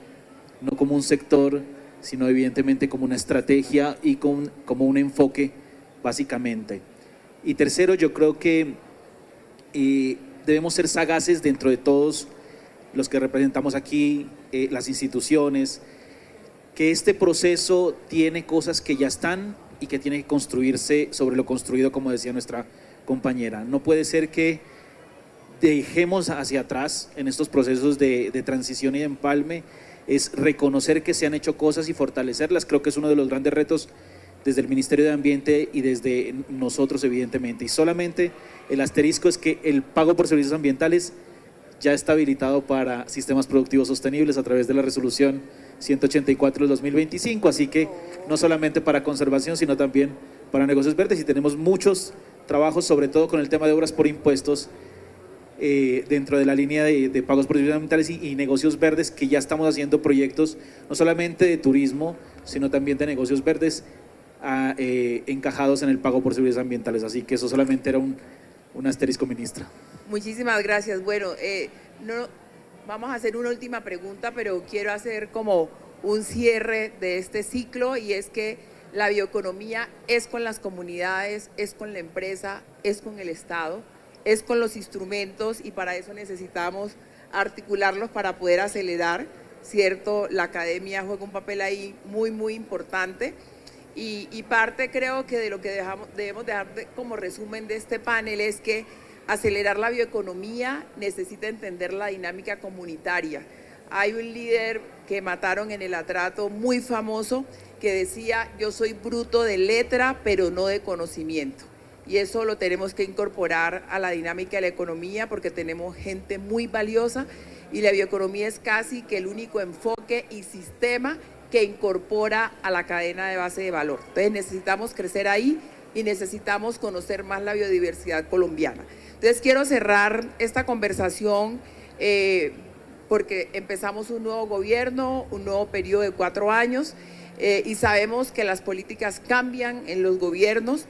no como un sector, sino evidentemente como una estrategia y como un enfoque básicamente. Y tercero, yo creo que debemos ser sagaces dentro de todos los que representamos aquí, las instituciones, que este proceso tiene cosas que ya están y que tiene que construirse sobre lo construido, como decía nuestra compañera. No puede ser que dejemos hacia atrás en estos procesos de transición y de empalme, es reconocer que se han hecho cosas y fortalecerlas. Creo que es uno de los grandes retos desde el Ministerio de Ambiente y desde nosotros evidentemente. Y solamente el asterisco es que el pago por servicios ambientales ya está habilitado para sistemas productivos sostenibles a través de la resolución 184 del 2025, así que no solamente para conservación, sino también para negocios verdes, y tenemos muchos trabajos, sobre todo con el tema de obras por impuestos, dentro de la línea de pagos por servicios ambientales y negocios verdes, que ya estamos haciendo proyectos no solamente de turismo, sino también de negocios verdes encajados en el pago por servicios ambientales. Así que eso solamente era un asterisco, ministra. Muchísimas gracias. Bueno, vamos a hacer una última pregunta, pero quiero hacer como un cierre de este ciclo, y es que la bioeconomía es con las comunidades, es con la empresa, es con el Estado, es con los instrumentos, y para eso necesitamos articularlos para poder acelerar, ¿cierto? La academia juega un papel ahí muy importante, y parte creo que de lo que debemos dejar como resumen de este panel es que acelerar la bioeconomía necesita entender la dinámica comunitaria. Hay un líder que mataron en el atrato muy famoso que decía: yo soy bruto de letra pero no de conocimiento. Y eso lo tenemos que incorporar a la dinámica de la economía, porque tenemos gente muy valiosa y la bioeconomía es casi que el único enfoque y sistema que incorpora a la cadena de base de valor. Entonces necesitamos crecer ahí y necesitamos conocer más la biodiversidad colombiana. Entonces quiero cerrar esta conversación porque empezamos un nuevo gobierno, un nuevo periodo de 4 años y sabemos que las políticas cambian en los gobiernos,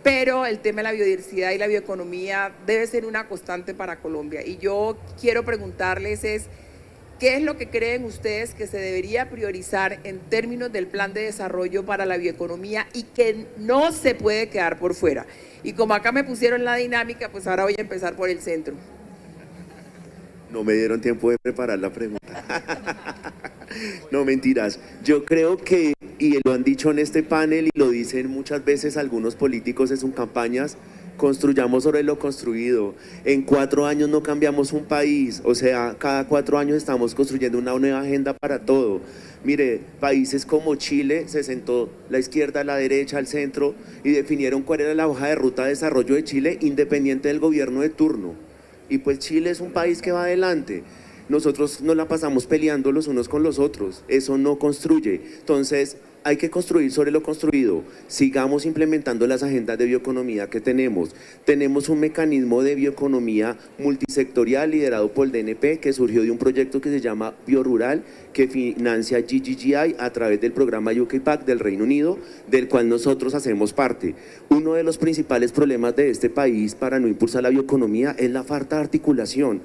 pero el tema de la biodiversidad y la bioeconomía debe ser una constante para Colombia. Y yo quiero preguntarles ¿qué es lo que creen ustedes que se debería priorizar en términos del plan de desarrollo para la bioeconomía y que no se puede quedar por fuera? Y como acá me pusieron la dinámica, pues ahora voy a empezar por el centro. No me dieron tiempo de preparar la pregunta. No, mentiras. Yo creo que, y lo han dicho en este panel y lo dicen muchas veces algunos políticos en sus campañas, construyamos sobre lo construido. En 4 años no cambiamos un país, o sea, cada 4 años estamos construyendo una nueva agenda para todo. Mire, países como Chile, se sentó la izquierda, la derecha, el centro y definieron cuál era la hoja de ruta de desarrollo de Chile independiente del gobierno de turno. Y pues Chile es un país que va adelante. Nosotros nos la pasamos peleando los unos con los otros, eso no construye. Entonces hay que construir sobre lo construido, sigamos implementando las agendas de bioeconomía que tenemos. Tenemos un mecanismo de bioeconomía multisectorial liderado por el DNP que surgió de un proyecto que se llama Biorural, que financia GGGI a través del programa UK-PAC del Reino Unido, del cual nosotros hacemos parte. Uno de los principales problemas de este país para no impulsar la bioeconomía es la falta de articulación.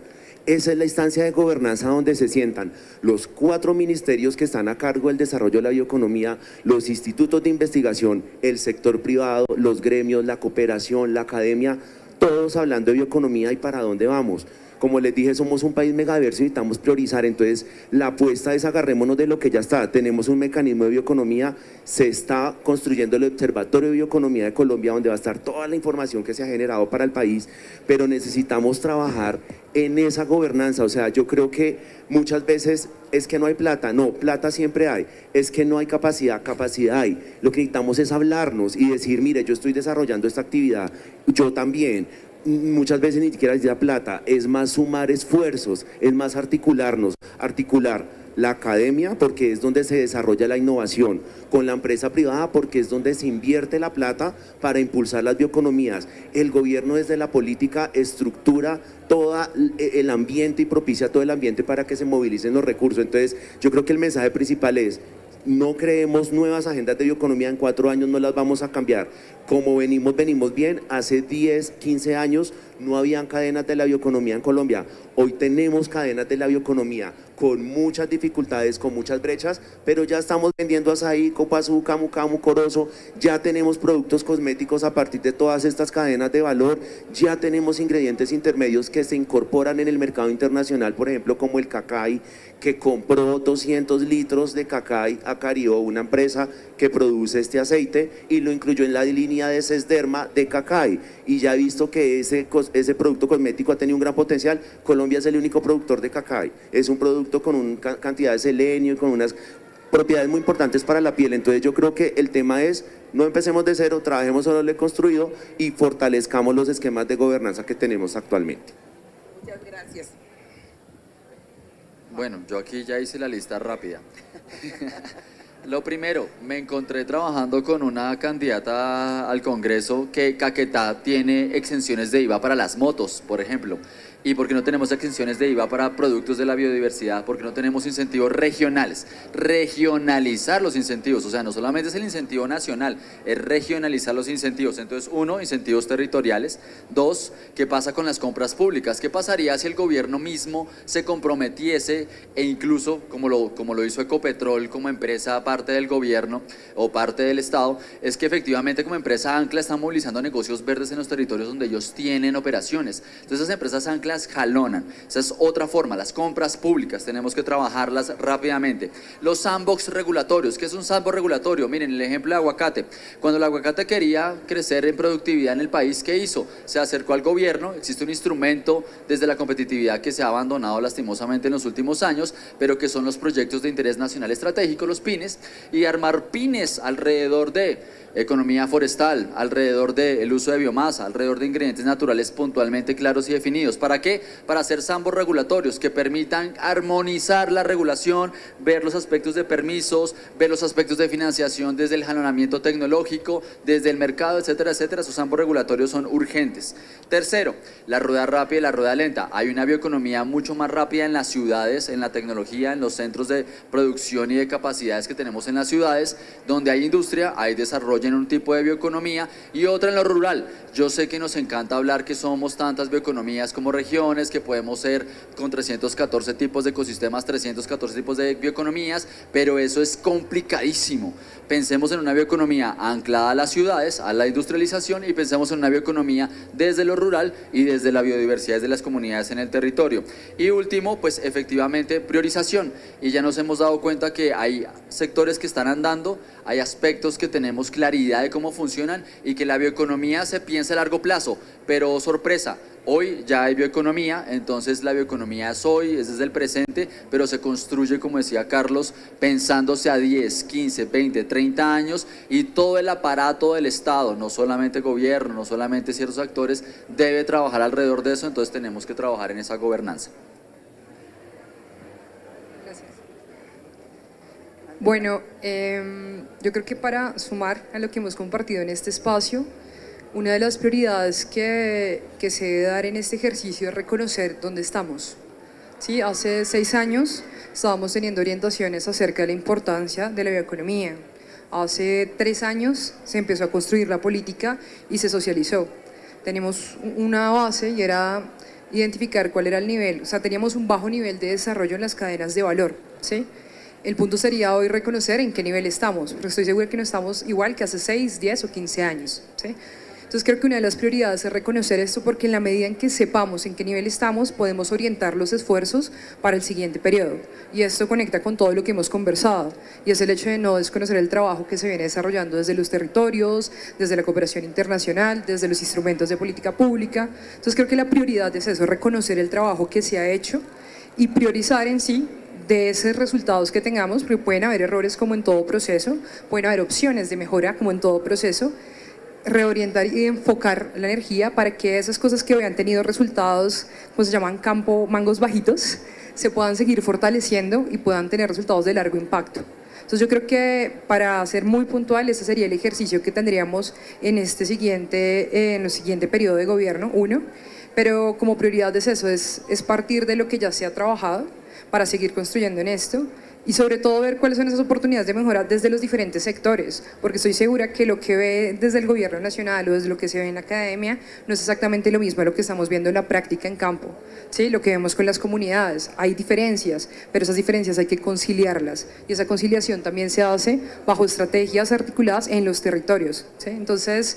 Esa es la instancia de gobernanza donde se sientan los 4 ministerios que están a cargo del desarrollo de la bioeconomía, los institutos de investigación, el sector privado, los gremios, la cooperación, la academia, todos hablando de bioeconomía y para dónde vamos. Como les dije, somos un país megadiverso y necesitamos priorizar, entonces la apuesta es agarrémonos de lo que ya está. Tenemos un mecanismo de bioeconomía, se está construyendo el Observatorio de Bioeconomía de Colombia, donde va a estar toda la información que se ha generado para el país, pero necesitamos trabajar en esa gobernanza. O sea, yo creo que muchas veces es que no hay plata, no, plata siempre hay, es que no hay capacidad, capacidad hay. Lo que necesitamos es hablarnos y decir, mire, yo estoy desarrollando esta actividad, yo también. muchas veces ni siquiera es la plata, es más sumar esfuerzos, es más articular la academia, porque es donde se desarrolla la innovación, con la empresa privada, porque es donde se invierte la plata para impulsar las bioeconomías. El gobierno desde la política estructura todo el ambiente y propicia todo el ambiente para que se movilicen los recursos. Entonces, yo creo que el mensaje principal es: no creemos nuevas agendas de bioeconomía, en 4 años no las vamos a cambiar. Como venimos bien, hace 10, 15 años no habían cadenas de la bioeconomía en Colombia. Hoy tenemos cadenas de la bioeconomía con muchas dificultades, con muchas brechas, pero ya estamos vendiendo azaí, copazú, camu camu, corozo, ya tenemos productos cosméticos a partir de todas estas cadenas de valor, ya tenemos ingredientes intermedios que se incorporan en el mercado internacional, por ejemplo, como el cacay, que compró 200 litros de cacay a Carió, una empresa que produce este aceite, y lo incluyó en la línea de Sesderma de cacay, y ya he visto que ese producto cosmético ha tenido un gran potencial. Colombia es el único productor de cacay, es un producto con una cantidad de selenio y con unas propiedades muy importantes para la piel. Entonces yo creo que el tema es: no empecemos de cero, trabajemos sobre lo construido y fortalezcamos los esquemas de gobernanza que tenemos actualmente. Muchas gracias. Bueno, yo aquí ya hice la lista rápida. Lo primero, me encontré trabajando con una candidata al Congreso que Caquetá tiene exenciones de IVA para las motos, por ejemplo. ¿Y por qué no tenemos exenciones de IVA para productos de la biodiversidad? ¿Por qué no tenemos incentivos regionales? Regionalizar los incentivos, o sea, no solamente es el incentivo nacional, es regionalizar los incentivos. Entonces, 1, incentivos territoriales. 2, ¿qué pasa con las compras públicas? ¿Qué pasaría si el gobierno mismo se comprometiese e incluso, como lo hizo Ecopetrol como empresa parte del gobierno o parte del Estado, es que efectivamente como empresa ancla están movilizando negocios verdes en los territorios donde ellos tienen operaciones? Entonces, esas empresas ancla jalonan. Esa es otra forma. Las compras públicas tenemos que trabajarlas rápidamente. Los sandbox regulatorios. ¿Qué es un sandbox regulatorio? Miren el ejemplo de aguacate. Cuando el aguacate quería crecer en productividad en el país, ¿qué hizo? Se acercó al gobierno. Existe un instrumento desde la competitividad que se ha abandonado lastimosamente en los últimos años, pero que son los proyectos de interés nacional estratégico, los PINES, y armar PINES alrededor de economía forestal, alrededor del uso de biomasa, alrededor de ingredientes naturales puntualmente claros y definidos. ¿Para qué? Para hacer sambos regulatorios que permitan armonizar la regulación, ver los aspectos de permisos, ver los aspectos de financiación desde el jalonamiento tecnológico, desde el mercado, etcétera, etcétera. Esos sambos regulatorios son urgentes. Tercero, la rueda rápida y la rueda lenta. Hay una bioeconomía mucho más rápida en las ciudades, en la tecnología, en los centros de producción y de capacidades que tenemos en las ciudades, donde hay industria, hay desarrollo en un tipo de bioeconomía, y otra en lo rural. Yo sé que nos encanta hablar que somos tantas bioeconomías como regiones, que podemos ser con 314 tipos de ecosistemas, 314 tipos de bioeconomías, pero eso es complicadísimo. Pensemos en una bioeconomía anclada a las ciudades, a la industrialización, y pensemos en una bioeconomía desde lo rural y desde la biodiversidad de las comunidades en el territorio. Y último, pues efectivamente priorización, y ya nos hemos dado cuenta que hay sectores que están andando, hay aspectos que tenemos claridad de cómo funcionan y que la bioeconomía se piensa a largo plazo, pero sorpresa, hoy ya hay bioeconomía, entonces la bioeconomía es hoy, es desde el presente, pero se construye, como decía Carlos, pensándose a 10, 15, 20, 30 años, y todo el aparato del Estado, no solamente el gobierno, no solamente ciertos actores, debe trabajar alrededor de eso. Entonces tenemos que trabajar en esa gobernanza. Bueno, yo creo que para sumar a lo que hemos compartido en este espacio, una de las prioridades que se debe dar en este ejercicio es reconocer dónde estamos. ¿Sí? Hace 6 años estábamos teniendo orientaciones acerca de la importancia de la bioeconomía. Hace 3 años se empezó a construir la política y se socializó. Tenemos una base y era identificar cuál era el nivel, o sea, teníamos un bajo nivel de desarrollo en las cadenas de valor, ¿sí? El punto sería hoy reconocer en qué nivel estamos, porque estoy segura que no estamos igual que hace 6, 10 o 15 años, ¿sí? Entonces creo que una de las prioridades es reconocer esto, porque en la medida en que sepamos en qué nivel estamos, podemos orientar los esfuerzos para el siguiente periodo. Y esto conecta con todo lo que hemos conversado, y es el hecho de no desconocer el trabajo que se viene desarrollando desde los territorios, desde la cooperación internacional, desde los instrumentos de política pública. Entonces creo que la prioridad es eso, reconocer el trabajo que se ha hecho y priorizar en sí de esos resultados que tengamos, porque pueden haber errores como en todo proceso, pueden haber opciones de mejora como en todo proceso, reorientar y enfocar la energía para que esas cosas que habían tenido resultados, pues se llaman mangos bajitos, se puedan seguir fortaleciendo y puedan tener resultados de largo impacto. Entonces yo creo que para ser muy puntual, ese sería el ejercicio que tendríamos en el siguiente periodo de gobierno, pero como prioridad es eso, es partir de lo que ya se ha trabajado para seguir construyendo en esto y sobre todo ver cuáles son esas oportunidades de mejora desde los diferentes sectores, porque estoy segura que lo que ve desde el gobierno nacional o desde lo que se ve en la academia no es exactamente lo mismo a lo que estamos viendo en la práctica en campo, ¿sí? Lo que vemos con las comunidades, hay diferencias, pero esas diferencias hay que conciliarlas y esa conciliación también se hace bajo estrategias articuladas en los territorios, ¿sí? Entonces,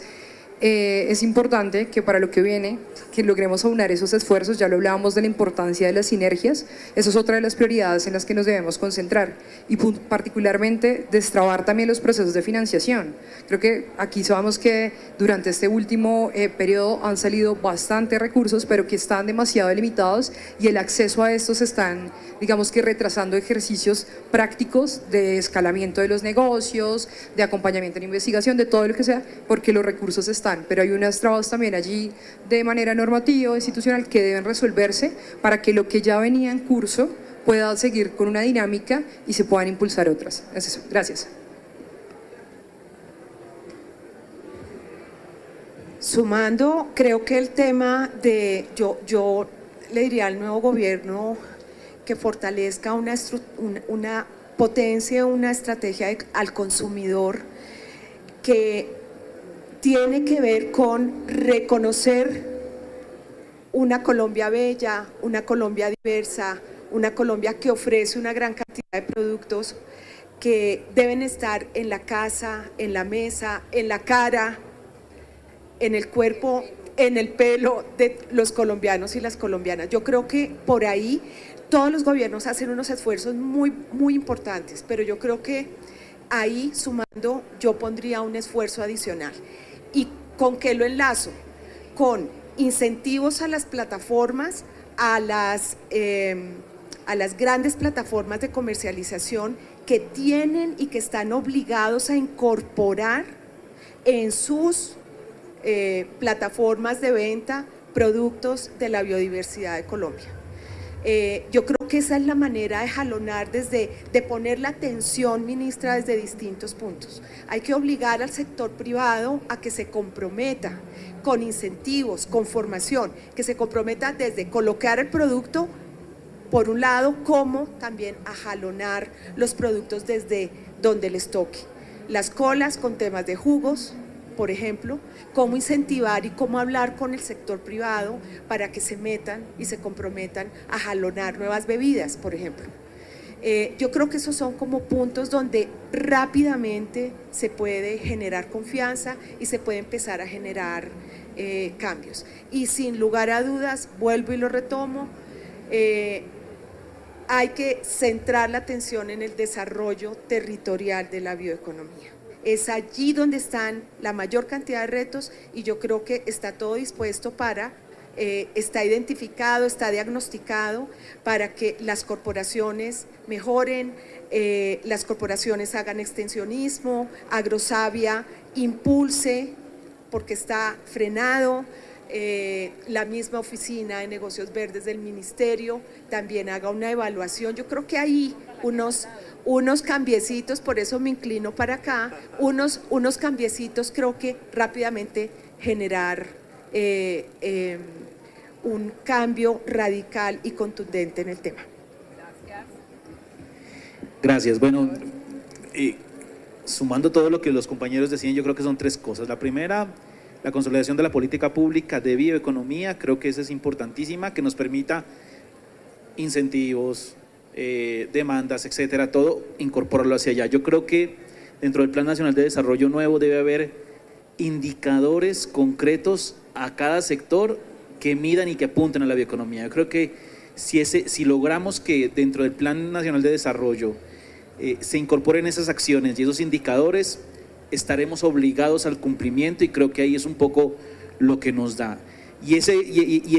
es importante que para lo que viene, que logremos aunar esos esfuerzos, ya lo hablábamos de la importancia de las sinergias, eso es otra de las prioridades en las que nos debemos concentrar y particularmente destrabar también los procesos de financiación. Creo que aquí sabemos que durante este último periodo han salido bastantes recursos, pero que están demasiado limitados y el acceso a estos están, digamos que retrasando ejercicios prácticos de escalamiento de los negocios, de acompañamiento en investigación, de todo lo que sea, porque los recursos están, pero hay unas trabas también allí de manera normativa o institucional que deben resolverse para que lo que ya venía en curso pueda seguir con una dinámica y se puedan impulsar otras. Es eso. Gracias. Sumando, creo que el tema de, yo le diría al nuevo gobierno que fortalezca una potencia, una estrategia al consumidor que tiene que ver con reconocer una Colombia bella, una Colombia diversa, una Colombia que ofrece una gran cantidad de productos que deben estar en la casa, en la mesa, en la cara, en el cuerpo, en el pelo de los colombianos y las colombianas. Yo creo que por ahí todos los gobiernos hacen unos esfuerzos muy, muy importantes, pero yo creo que ahí sumando yo pondría un esfuerzo adicional. ¿Y con qué lo enlazo? Con incentivos a las plataformas, a las grandes plataformas de comercialización que tienen y que están obligados a incorporar en sus plataformas de venta productos de la biodiversidad de Colombia. Yo creo que esa es la manera de jalonar, de poner la atención, ministra, desde distintos puntos. Hay que obligar al sector privado a que se comprometa con incentivos, con formación, que se comprometa desde colocar el producto, por un lado, como también a jalonar los productos desde donde les toque. Las colas con temas de jugos, por ejemplo, cómo incentivar y cómo hablar con el sector privado para que se metan y se comprometan a jalonar nuevas bebidas, por ejemplo. Yo creo que esos son como puntos donde rápidamente se puede generar confianza y se puede empezar a generar cambios. Y sin lugar a dudas, vuelvo y lo retomo, hay que centrar la atención en el desarrollo territorial de la bioeconomía. Es allí donde están la mayor cantidad de retos y yo creo que está todo dispuesto para, está identificado, está diagnosticado para que las corporaciones mejoren, las corporaciones hagan extensionismo, Agrosavia impulse, porque está frenado, la misma oficina de negocios verdes del ministerio también haga una evaluación. Yo creo que hay unos cambiecitos, por eso me inclino para acá, unos cambiecitos creo que rápidamente generar un cambio radical y contundente en el tema. Gracias. Bueno, sumando todo lo que los compañeros decían, yo creo que son tres cosas. La primera, la consolidación de la política pública de bioeconomía, creo que esa es importantísima, que nos permita incentivos, demandas, etcétera, todo incorporarlo hacia allá. Yo creo que dentro del Plan Nacional de Desarrollo nuevo debe haber indicadores concretos a cada sector que midan y que apunten a la bioeconomía. Yo creo que si logramos que dentro del Plan Nacional de Desarrollo se incorporen esas acciones y esos indicadores, estaremos obligados al cumplimiento y creo que ahí es un poco lo que nos da. Y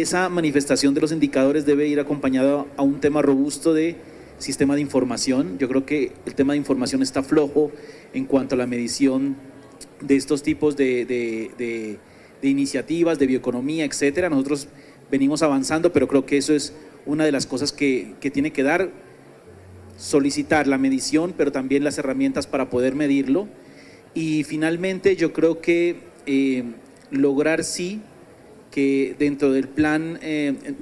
esa manifestación de los indicadores debe ir acompañado a un tema robusto de sistema de información. Yo creo que el tema de información está flojo en cuanto a la medición de estos tipos de iniciativas, de bioeconomía, etcétera. Nosotros venimos avanzando, pero creo que eso es una de las cosas que tiene que dar, solicitar la medición, pero también las herramientas para poder medirlo. Y finalmente yo creo que lograr sí que dentro del Plan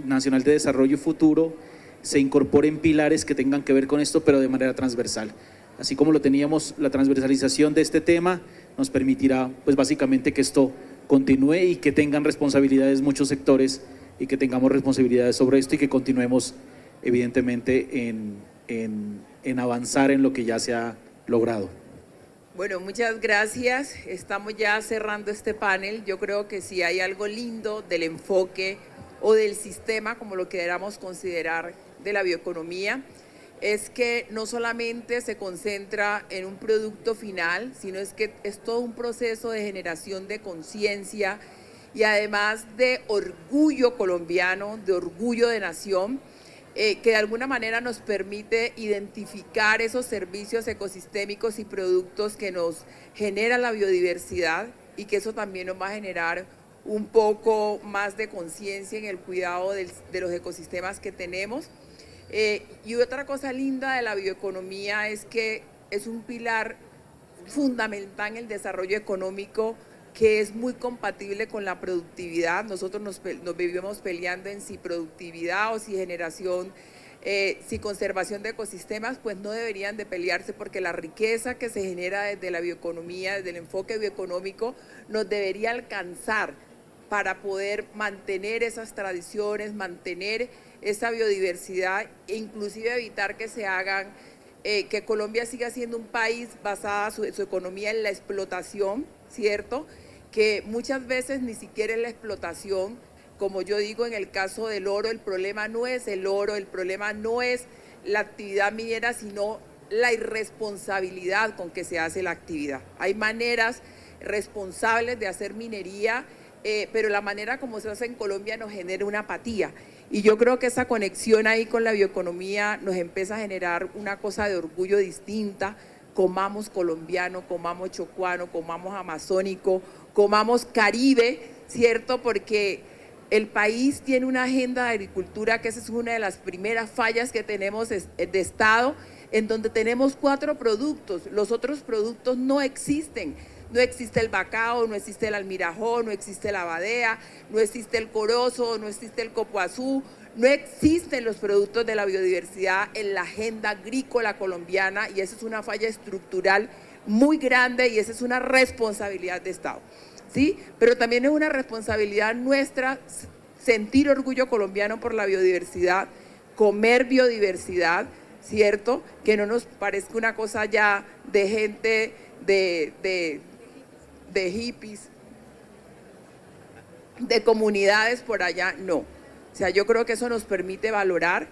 Nacional de Desarrollo Futuro se incorporen pilares que tengan que ver con esto, pero de manera transversal. Así como lo teníamos, la transversalización de este tema nos permitirá, pues básicamente, que esto continúe y que tengan responsabilidades muchos sectores y que tengamos responsabilidades sobre esto y que continuemos, evidentemente, en avanzar en lo que ya se ha logrado. Bueno, muchas gracias. Estamos ya cerrando este panel. Yo creo que si hay algo lindo del enfoque o del sistema, como lo queramos considerar, de la bioeconomía, es que no solamente se concentra en un producto final, sino es que es todo un proceso de generación de conciencia y además de orgullo colombiano, de orgullo de nación, que de alguna manera nos permite identificar esos servicios ecosistémicos y productos que nos genera la biodiversidad y que eso también nos va a generar un poco más de conciencia en el cuidado de los ecosistemas que tenemos. Y otra cosa linda de la bioeconomía es que es un pilar fundamental en el desarrollo económico que es muy compatible con la productividad. Nosotros nos vivimos peleando en si productividad o si generación, si conservación de ecosistemas, pues no deberían de pelearse porque la riqueza que se genera desde la bioeconomía, desde el enfoque bioeconómico, nos debería alcanzar para poder mantener esas tradiciones, mantener esa biodiversidad e inclusive evitar que se hagan, que Colombia siga siendo un país basada su economía en la explotación, ¿cierto? Que muchas veces ni siquiera es la explotación, como yo digo en el caso del oro, el problema no es el oro, el problema no es la actividad minera, sino la irresponsabilidad con que se hace la actividad. Hay maneras responsables de hacer minería, pero la manera como se hace en Colombia nos genera una apatía. Y yo creo que esa conexión ahí con la bioeconomía nos empieza a generar una cosa de orgullo distinta. Comamos colombiano, comamos chocuano, comamos amazónico, comamos caribe, ¿cierto? Porque el país tiene una agenda de agricultura que esa es una de las primeras fallas que tenemos de Estado, en donde tenemos 4 productos, los otros productos no existen. No existe el bacao, no existe el almirajó, no existe la abadea, no existe el corozo, no existe el copoazú, no existen los productos de la biodiversidad en la agenda agrícola colombiana y esa es una falla estructural muy grande y esa es una responsabilidad de Estado, ¿sí? Pero también es una responsabilidad nuestra sentir orgullo colombiano por la biodiversidad, comer biodiversidad, ¿cierto? Que no nos parezca una cosa ya de gente de hippies, de comunidades por allá, no. O sea, yo creo que eso nos permite valorar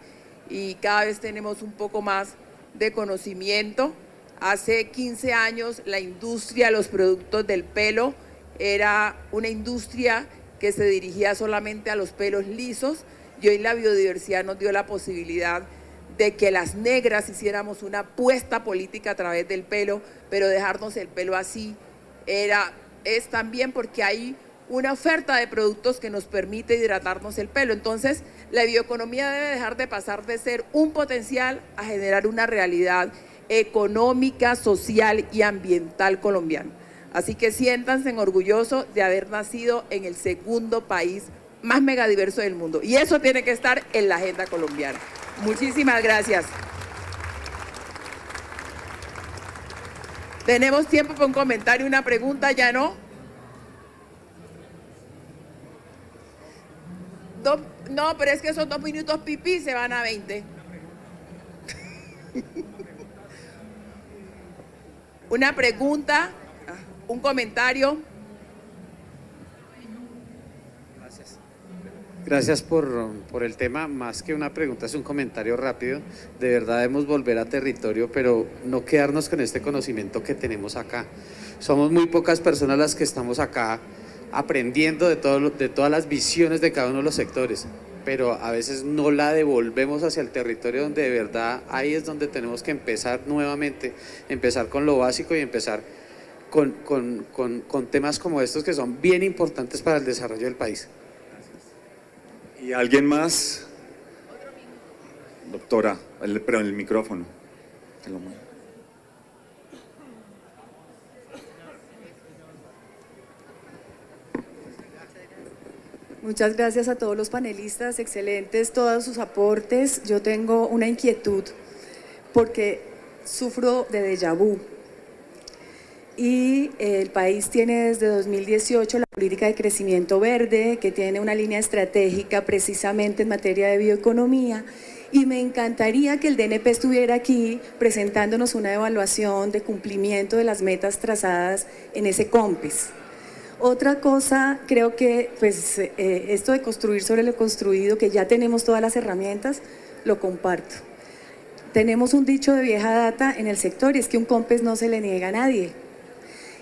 y cada vez tenemos un poco más de conocimiento. Hace 15 años la industria de los productos del pelo era una industria que se dirigía solamente a los pelos lisos y hoy la biodiversidad nos dio la posibilidad de que las negras hiciéramos una apuesta política a través del pelo, pero dejarnos el pelo así es también porque hay una oferta de productos que nos permite hidratarnos el pelo. Entonces, la bioeconomía debe dejar de pasar de ser un potencial a generar una realidad económica, social y ambiental colombiana. Así que siéntanse orgullosos de haber nacido en el segundo país más megadiverso del mundo. Y eso tiene que estar en la agenda colombiana. Muchísimas gracias. ¿Tenemos tiempo para un comentario, una pregunta? ¿Ya no? No, pero es que esos 2 minutos pipí se van a 20. Una pregunta, un comentario. Gracias por el tema, más que una pregunta es un comentario rápido. De verdad debemos volver a territorio, pero no quedarnos con este conocimiento que tenemos acá. Somos muy pocas personas las que estamos acá aprendiendo de todas las visiones de cada uno de los sectores, pero a veces no la devolvemos hacia el territorio donde de verdad ahí es donde tenemos que empezar nuevamente, empezar con lo básico y empezar con temas como estos que son bien importantes para el desarrollo del país. ¿Y alguien más? Doctora, pero en el micrófono. Muchas gracias a todos los panelistas, excelentes todos sus aportes. Yo tengo una inquietud porque sufro de déjà vu y el país tiene desde 2018 la política de crecimiento verde, que tiene una línea estratégica precisamente en materia de bioeconomía, y me encantaría que el DNP estuviera aquí presentándonos una evaluación de cumplimiento de las metas trazadas en ese COMPES. Otra cosa, creo que pues, esto de construir sobre lo construido, que ya tenemos todas las herramientas, lo comparto. Tenemos un dicho de vieja data en el sector y es que un COMPES no se le niega a nadie.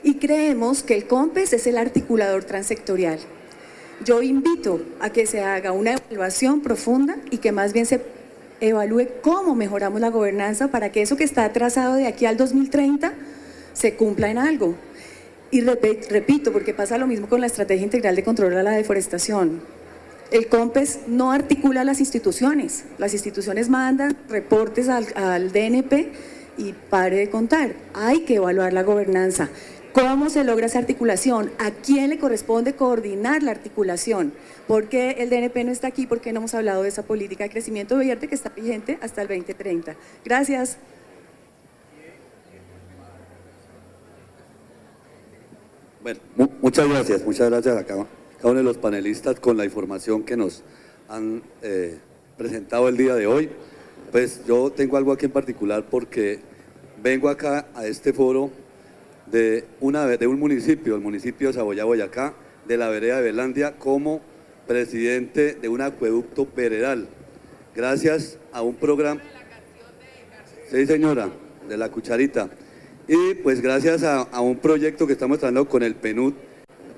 Y creemos que el COMPES es el articulador transectorial. Yo invito a que se haga una evaluación profunda y que más bien se evalúe cómo mejoramos la gobernanza para que eso que está trazado de aquí al 2030 se cumpla en algo. Y repito, porque pasa lo mismo con la Estrategia Integral de Control a la Deforestación. El COMPES no articula las instituciones mandan reportes al DNP y pare de contar. Hay que evaluar la gobernanza. ¿Cómo se logra esa articulación? ¿A quién le corresponde coordinar la articulación? ¿Por qué el DNP no está aquí? ¿Por qué no hemos hablado de esa política de crecimiento verde que está vigente hasta el 2030? Gracias. Bueno, muchas gracias a cada uno de los panelistas con la información que nos han presentado el día de hoy. Pues yo tengo algo aquí en particular porque vengo acá a este foro de un municipio, el municipio de Saboya, Boyacá, de la vereda de Belandia, como presidente de un acueducto veredal, gracias a un programa… Sí, señora, de la cucharita. Y pues gracias a un proyecto que estamos trabajando con el PNUD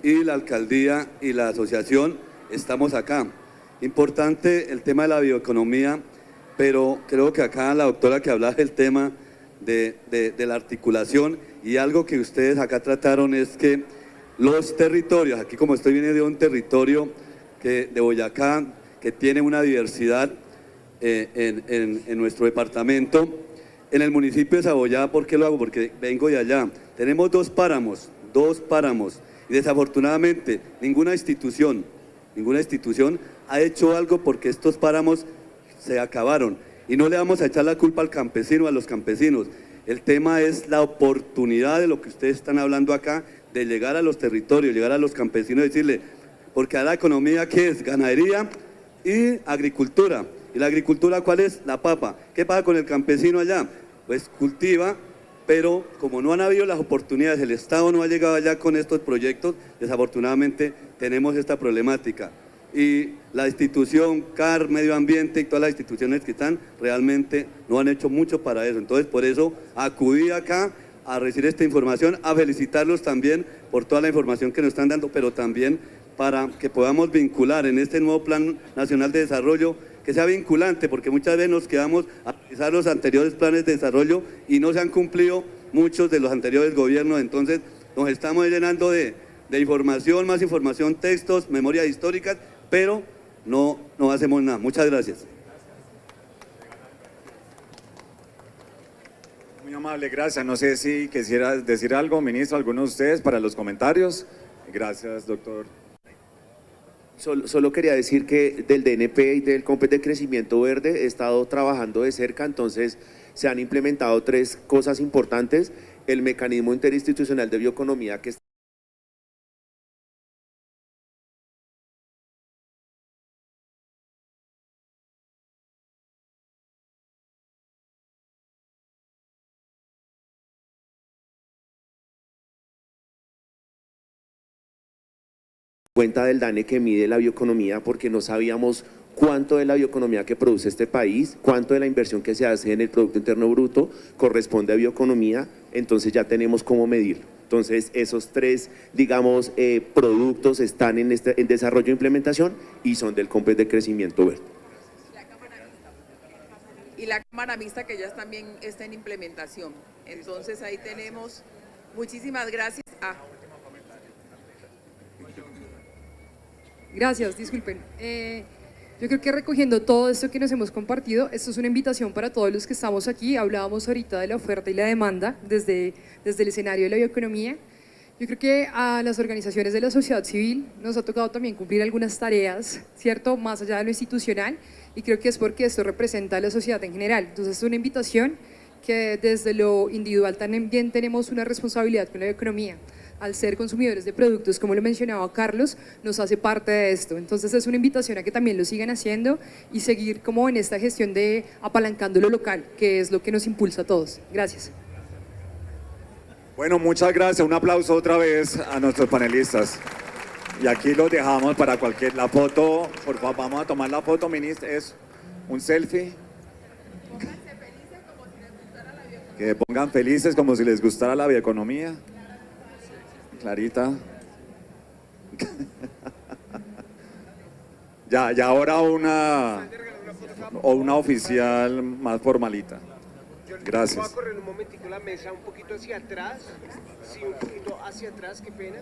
y la alcaldía y la asociación, estamos acá. Importante el tema de la bioeconomía, pero creo que acá la doctora que hablaba del tema de la articulación, y algo que ustedes acá trataron es que los territorios, aquí como estoy viene de un territorio de Boyacá, que tiene una diversidad en nuestro departamento, en el municipio de Saboya. ¿Por qué lo hago? Porque vengo de allá. Tenemos dos páramos, y desafortunadamente ninguna institución ha hecho algo porque estos páramos se acabaron. Y no le vamos a echar la culpa al campesino, a los campesinos. El tema es la oportunidad de lo que ustedes están hablando acá, de llegar a los territorios, llegar a los campesinos y decirle, porque a la economía, ¿qué es? Ganadería y agricultura. ¿Y la agricultura cuál es? La papa. ¿Qué pasa con el campesino allá? Pues cultiva, pero como no han habido las oportunidades, el Estado no ha llegado allá con estos proyectos, desafortunadamente tenemos esta problemática. Y la institución CAR, Medio Ambiente y todas las instituciones que están realmente no han hecho mucho para eso. Entonces por eso acudí acá a recibir esta información, a felicitarlos también por toda la información que nos están dando, pero también para que podamos vincular en este nuevo Plan Nacional de Desarrollo, que sea vinculante, porque muchas veces nos quedamos a revisar los anteriores planes de desarrollo y no se han cumplido muchos de los anteriores gobiernos. Entonces nos estamos llenando de información, más información, textos, memorias históricas, pero no hacemos nada. Muchas gracias. Muy amable, gracias. No sé si quisiera decir algo, ministro, alguno de ustedes para los comentarios. Gracias, doctor. Solo quería decir que del DNP y del COMPES de Crecimiento Verde he estado trabajando de cerca, entonces se han implementado 3 cosas importantes: el mecanismo interinstitucional de bioeconomía que está cuenta del DANE que mide la bioeconomía, porque no sabíamos cuánto de la bioeconomía que produce este país, cuánto de la inversión que se hace en el Producto Interno Bruto corresponde a bioeconomía, entonces ya tenemos cómo medirlo. Entonces esos 3, digamos, productos están en desarrollo e implementación y son del COMPES de Crecimiento Verde. Y la cámara mixta que ya también está en implementación. Entonces ahí tenemos, muchísimas gracias. Gracias, disculpen. Yo creo que recogiendo todo esto que nos hemos compartido, esto es una invitación para todos los que estamos aquí. Hablábamos ahorita de la oferta y la demanda desde el escenario de la bioeconomía. Yo creo que a las organizaciones de la sociedad civil nos ha tocado también cumplir algunas tareas, ¿cierto?, más allá de lo institucional, y creo que es porque esto representa a la sociedad en general. Entonces es una invitación que desde lo individual también tenemos una responsabilidad con la bioeconomía. Al ser consumidores de productos, como lo mencionaba Carlos, nos hace parte de esto. Entonces es una invitación a que también lo sigan haciendo y seguir como en esta gestión de apalancando lo local, que es lo que nos impulsa a todos. Gracias. Bueno, muchas gracias. Un aplauso otra vez a nuestros panelistas. Y aquí los dejamos para la foto, por favor, vamos a tomar la foto, ministra, es un selfie. Que pongan felices como si les gustara la bioeconomía. Clarita. Ya ahora una oficial más formalita. Gracias. Voy a correr un momentico la mesa un poquito hacia atrás. Sí, un poquito hacia atrás, qué pena.